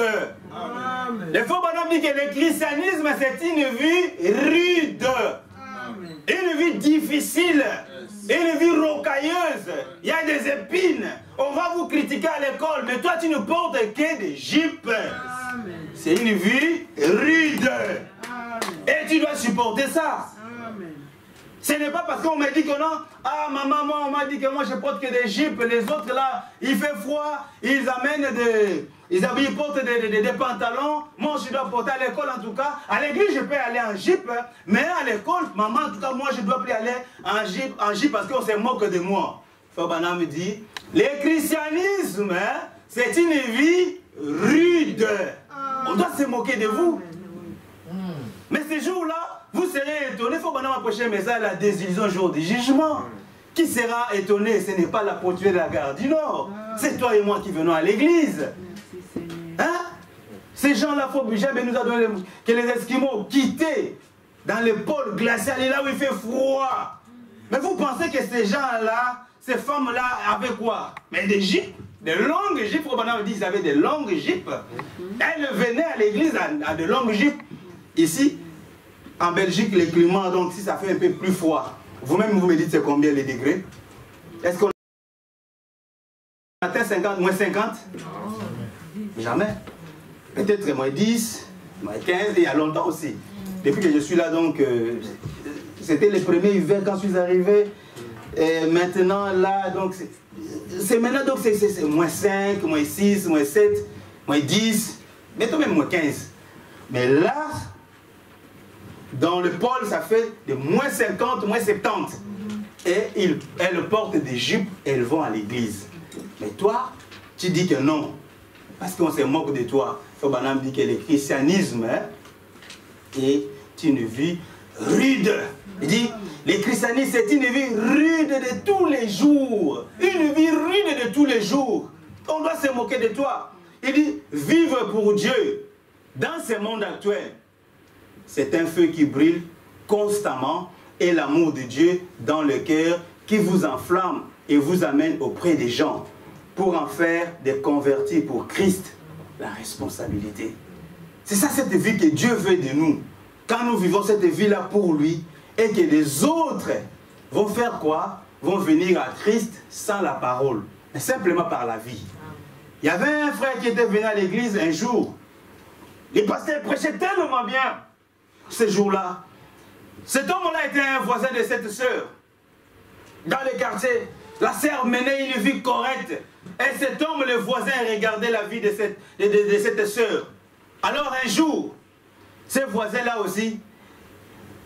Amen. Le faux Branham dit que le christianisme, c'est une vie rude. Amen. Une vie difficile. Une vie rocailleuse. Il y a des épines. On va vous critiquer à l'école, mais toi, tu ne portes que des jupes. C'est une vie rude. Amen. Et tu dois supporter ça. Ce n'est pas parce qu'on m'a dit que non, ah ma maman, on m'a dit que moi je porte que des jupes, les autres là, il fait froid, ils amènent ils portent des pantalons, moi je dois porter à l'école en tout cas, à l'église je peux aller en jupe, mais à l'école, maman en tout cas, moi je dois plus aller en jupe parce qu'on se moque de moi. Frère Branham me dit, le christianisme, c'est une vie rude. On doit se moquer de vous. Mais ces jours-là, vous serez étonné, il faut maintenant approcher mais ça la désillusion jour du jugement. Qui sera étonné? Ce n'est pas la portuaire de la gare du Nord. C'est toi et moi qui venons à l'église. Hein? Ces gens-là, il faut jamais nous a donné que les Esquimaux quittés dans le pôle glacial et là où il fait froid. Mais vous pensez que ces gens-là, ces femmes-là avaient quoi? Mais des jupes, des longues jupes. On dit qu'ils avaient des longues jupes. Elles venaient à l'église à de longues jupes. Ici, en Belgique, les climats, donc si ça fait un peu plus froid, vous-même, vous me dites c'est combien les degrés? Est-ce qu'on atteint 50, moins 50? Jamais. Peut-être moins 10, moins 15, et il y a longtemps aussi. Depuis que je suis là, donc, c'était le premier hiver quand je suis arrivé. Et maintenant, là, donc, c'est maintenant, donc, c'est moins 5, moins 6, moins 7, moins 10, bientôt même moins 15. Mais là, dans le pôle, ça fait de moins 50, moins 70. Et elles portent des jupes et elles vont à l'église. Mais toi, tu dis que non. Parce qu'on se moque de toi. Fobanam dit que le christianisme est une vie rude. Il dit, le christianisme c'est une vie rude de tous les jours. Une vie rude de tous les jours. On doit se moquer de toi. Il dit, vive pour Dieu. Dans ce monde actuel, c'est un feu qui brûle constamment et l'amour de Dieu dans le cœur qui vous enflamme et vous amène auprès des gens pour en faire des convertis pour Christ. La responsabilité. C'est ça cette vie que Dieu veut de nous. Quand nous vivons cette vie-là pour lui et que les autres vont faire quoi? Vont venir à Christ sans la parole, mais simplement par la vie. Il y avait un frère qui était venu à l'église un jour. Le pasteur prêchait tellement bien ce jour-là. Cet homme-là était un voisin de cette sœur. Dans le quartier, la sœur menait une vie correcte. Et cet homme, le voisin, regardait la vie de cette sœur. Alors un jour, ce voisin-là aussi,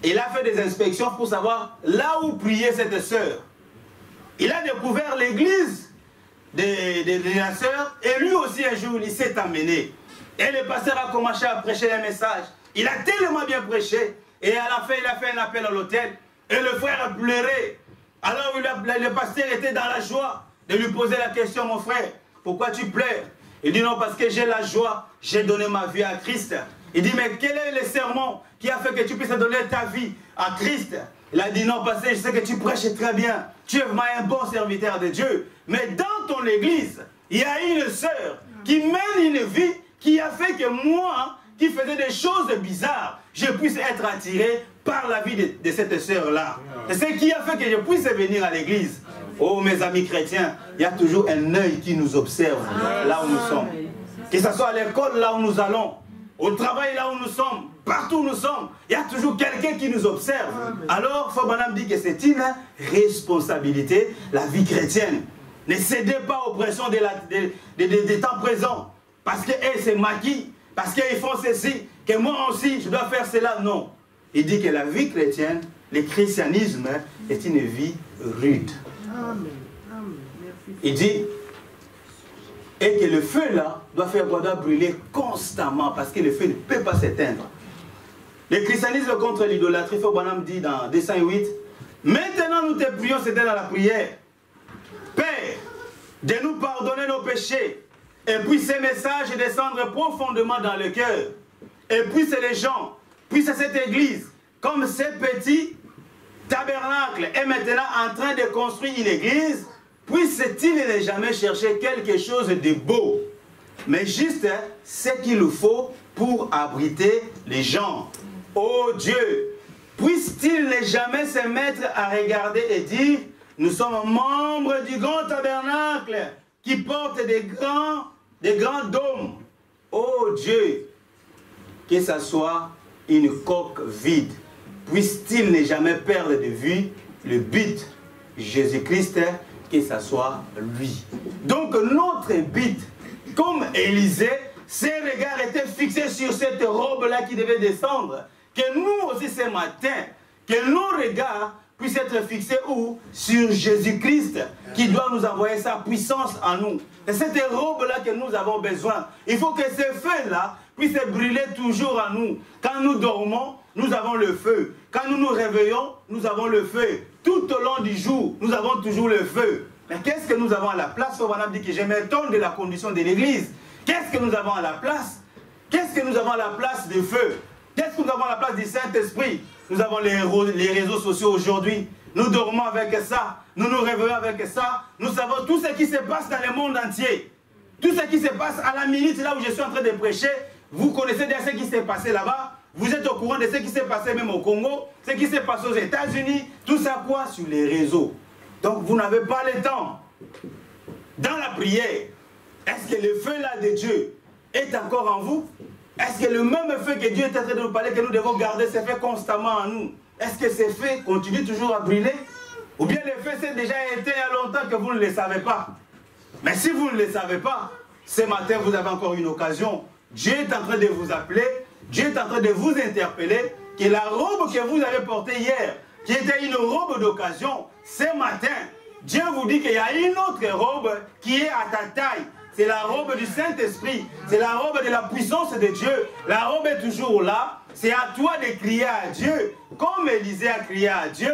il a fait des inspections pour savoir là où priait cette sœur. Il a découvert l'église de la sœur et lui aussi un jour, il s'est amené. Et le pasteur a commencé à prêcher un message. Il a tellement bien prêché. Et à la fin, il a fait un appel à l'hôtel. Et le frère a pleuré. Alors le pasteur était dans la joie de lui poser la question, mon frère, pourquoi tu pleures? Il dit non, parce que j'ai la joie, j'ai donné ma vie à Christ. Il dit, mais quel est le sermon qui a fait que tu puisses donner ta vie à Christ? Il a dit non, parce que je sais que tu prêches très bien. Tu es un bon serviteur de Dieu. Mais dans ton église, il y a une sœur qui mène une vie qui a fait que moi, qui faisais des choses bizarres, je puisse être attiré par la vie de cette sœur-là. C'est ce qui a fait que je puisse venir à l'église. Oh mes amis chrétiens, il y a toujours un œil qui nous observe là où nous sommes. Que ce soit à l'école là où nous allons, au travail là où nous sommes, partout où nous sommes, il y a toujours quelqu'un qui nous observe. Alors, Fobanam dit que c'est une responsabilité, la vie chrétienne. Ne cédez pas aux pressions des temps présents. Parce qu'elles se maquillent, parce qu'ils font ceci, que moi aussi je dois faire cela. Non. Il dit que la vie chrétienne, le christianisme est une vie rude. Amen. Amen. Merci. Il dit, et que le feu là doit brûler constamment parce que le feu ne peut pas s'éteindre. Le christianisme contre l'idolâtrie, Fobanam dit dans Dessin 8, maintenant nous te prions, c'était dans la prière. Père, de nous pardonner nos péchés, et puis ces messages descendre profondément dans le cœur, et puis c'est les gens, puis c'est cette église, comme ces petits tabernacle est maintenant en train de construire une église, puisse-t-il ne jamais chercher quelque chose de beau, mais juste ce qu'il faut pour abriter les gens. Oh Dieu, puisse-t-il ne jamais se mettre à regarder et dire, nous sommes membres du grand tabernacle qui porte des grands dômes. Oh Dieu, que ce soit une coque vide. Puisse-t-il ne jamais perdre de vue le but, Jésus-Christ, que ce soit lui. Donc notre but, comme Élisée, ses regards étaient fixés sur cette robe-là qui devait descendre. Que nous aussi ce matin, que nos regards puissent être fixés où? Sur Jésus-Christ, qui doit nous envoyer sa puissance en nous. Et cette robe-là que nous avons besoin, il faut que ce feu-là puisse brûler toujours à nous. Quand nous dormons, nous avons le feu. Quand nous nous réveillons, nous avons le feu. Tout au long du jour, nous avons toujours le feu. Mais qu'est-ce que nous avons à la place? Frère Branham dit que je m'étonne de la condition de l'Église. Qu'est-ce que nous avons à la place? Qu'est-ce que nous avons à la place du feu? Qu'est-ce que nous avons à la place du Saint-Esprit? Nous avons les réseaux sociaux aujourd'hui. Nous dormons avec ça. Nous nous réveillons avec ça. Nous savons tout ce qui se passe dans le monde entier. Tout ce qui se passe à la minute là où je suis en train de prêcher. Vous connaissez déjà ce qui s'est passé là-bas. Vous êtes au courant de ce qui s'est passé même au Congo. Ce qui s'est passé aux États-Unis. Tout ça quoi? Sur les réseaux. Donc vous n'avez pas le temps. Dans la prière, est-ce que le feu là de Dieu est encore en vous? Est-ce que le même feu que Dieu est en train de nous parler, que nous devons garder, ce feu constamment en nous? Est-ce que ces feux continuent toujours à brûler? Ou bien les feux c'est déjà été il y a longtemps que vous ne le savez pas? Mais si vous ne le savez pas, ce matin vous avez encore une occasion. Dieu est en train de vous appeler, Dieu est en train de vous interpeller, que la robe que vous avez portée hier, qui était une robe d'occasion, ce matin, Dieu vous dit qu'il y a une autre robe qui est à ta taille. C'est la robe du Saint-Esprit. C'est la robe de la puissance de Dieu. La robe est toujours là. C'est à toi de crier à Dieu. Comme Élisée a crié à Dieu.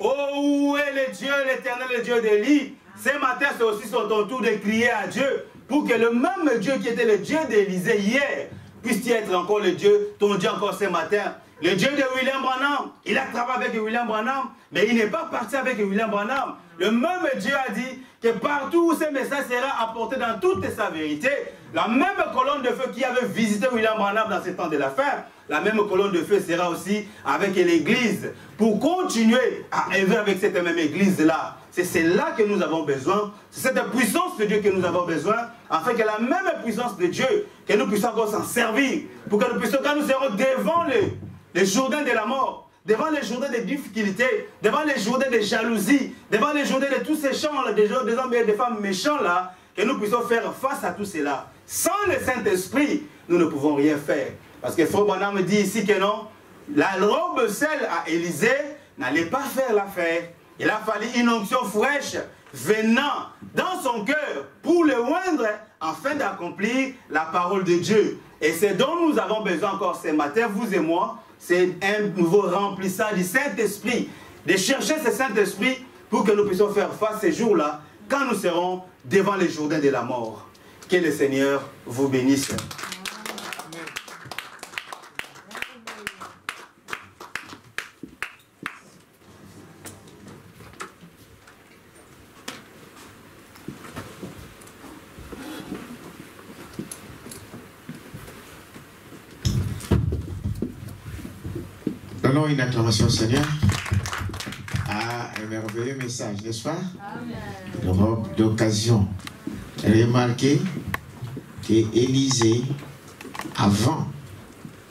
Oh, où est le Dieu, l'Éternel, le Dieu d'Élie? Ce matin, c'est aussi son tour de crier à Dieu. Pour que le même Dieu qui était le Dieu d'Élisée hier, puisse être encore le Dieu, ton Dieu encore ce matin. Le Dieu de William Branham, il a travaillé avec William Branham, mais il n'est pas parti avec William Branham. Le même Dieu a dit que partout où ce message sera apporté dans toute sa vérité, la même colonne de feu qui avait visité William Branham dans ce temps de la fin, la même colonne de feu sera aussi avec l'Église pour continuer à œuvrer avec cette même Église-là. C'est cela que nous avons besoin, c'est cette puissance de Dieu que nous avons besoin, afin que la même puissance de Dieu, que nous puissions encore s'en servir, pour que nous puissions, quand nous serons devant les Jourdains de la mort, devant les Jourdains des difficultés, devant les Jourdains de jalousie, devant les Jourdains de tous ces chants, des hommes et des femmes méchants là, que nous puissions faire face à tout cela. Sans le Saint-Esprit, nous ne pouvons rien faire. Parce que Frère Branham dit ici que non, la robe seule à Élisée n'allait pas faire l'affaire. Il a fallu une onction fraîche venant dans son cœur pour le oindre afin d'accomplir la parole de Dieu. Et c'est dont nous avons besoin encore ce matin, vous et moi, c'est un nouveau remplissage du Saint-Esprit, de chercher ce Saint-Esprit pour que nous puissions faire face ces jours-là, quand nous serons devant les Jourdains de la mort. Que le Seigneur vous bénisse. Donnons une acclamation au Seigneur. Ah, un merveilleux message, n'est-ce pas? Une robe d'occasion. Remarquez qu'Élisée, avant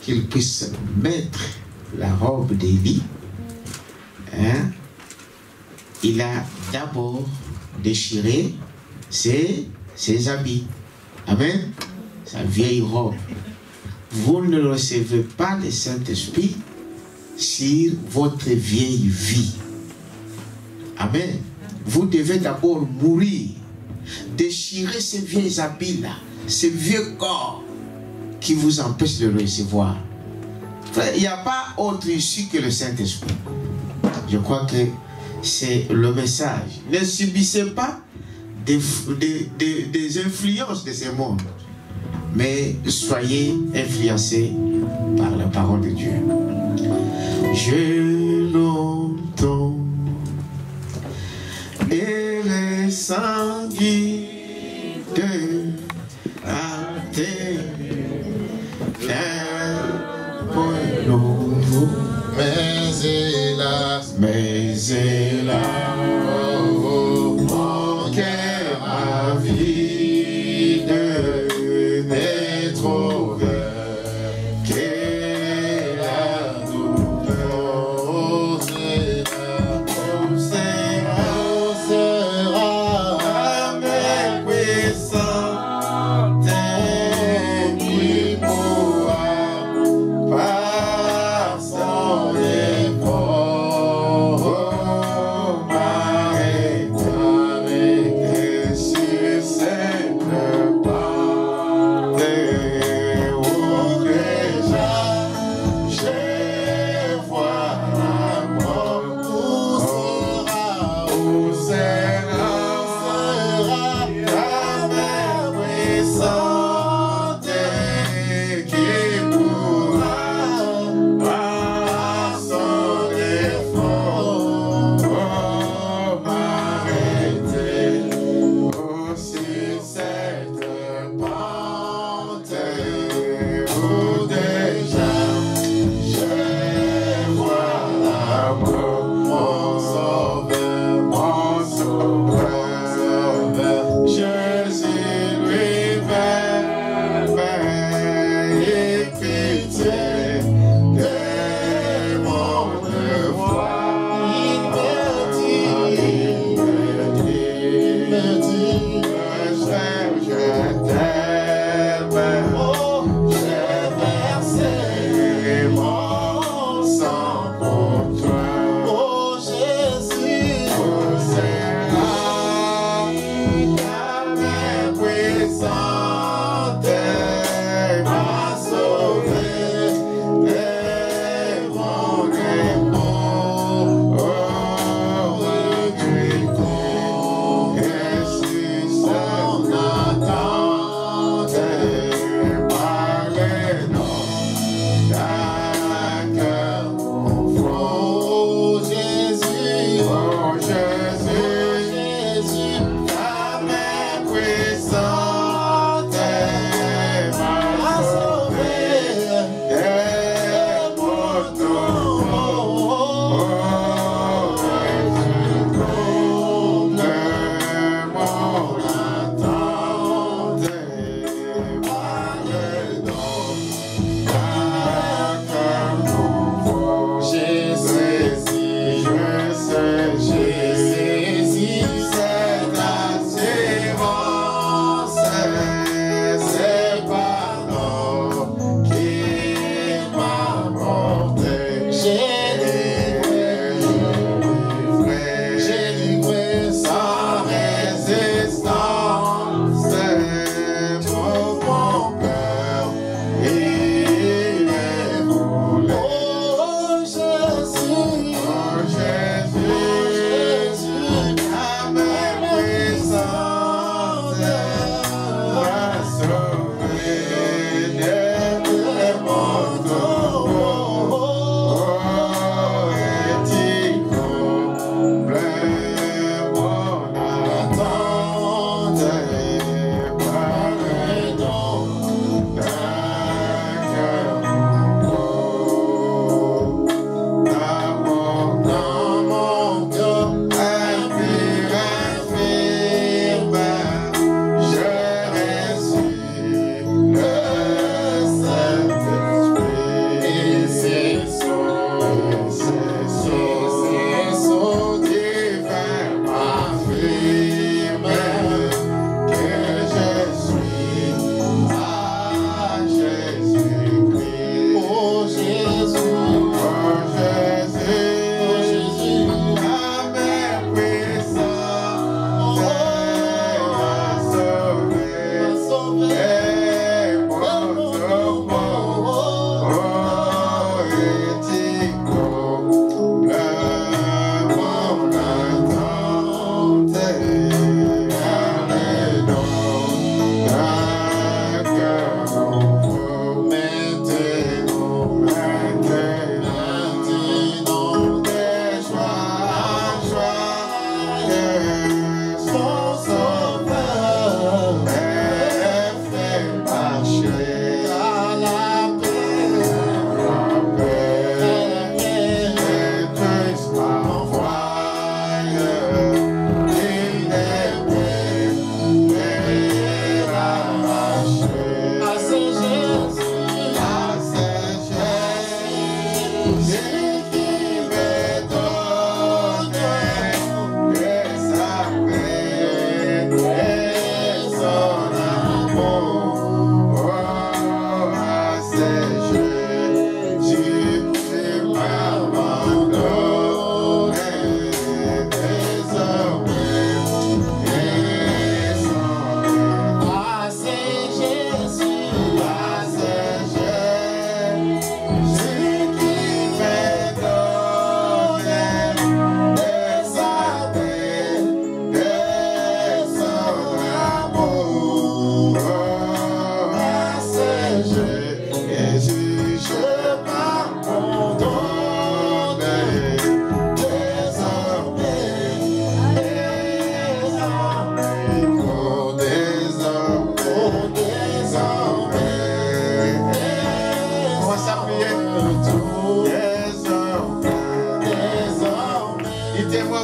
qu'il puisse mettre la robe d'Élie, il a d'abord déchiré ses habits. Amen. Sa vieille robe. Vous ne recevez pas le Saint-Esprit sur votre vieille vie. Amen. Vous devez d'abord mourir, déchirer ces vieux habits-là, ces vieux corps qui vous empêchent de le recevoir. Il n'y a pas autre issue que le Saint-Esprit. Je crois que c'est le message. Ne subissez pas des influences de ce monde, mais soyez influencés par la parole de Dieu. Je l'entends et les sanguines à terre, un point nouveau, mais hélas, oh, mon cœur a vide d'être ouvert. Oh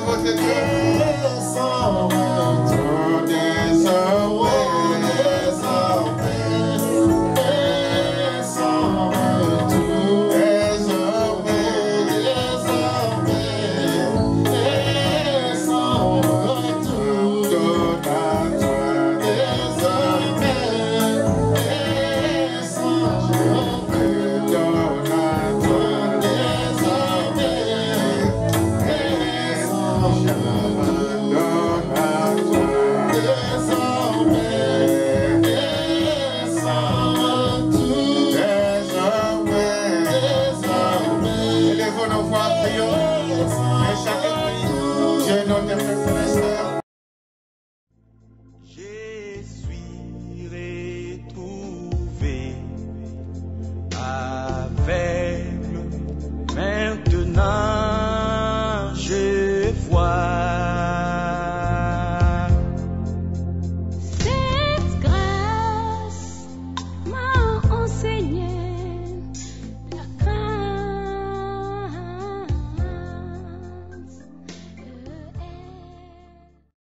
votre Dieu. Sans retour, désormais, sans retour, sans retour, donne à toi désormais, sans retour, donne à toi désormais, sans retour, donne à toi désormais, sans retour, désormais. Élevons nos voix, prions, et chacun prie. Dieu notre frère et sœur. Je suis retrouvé aveugle maintenant.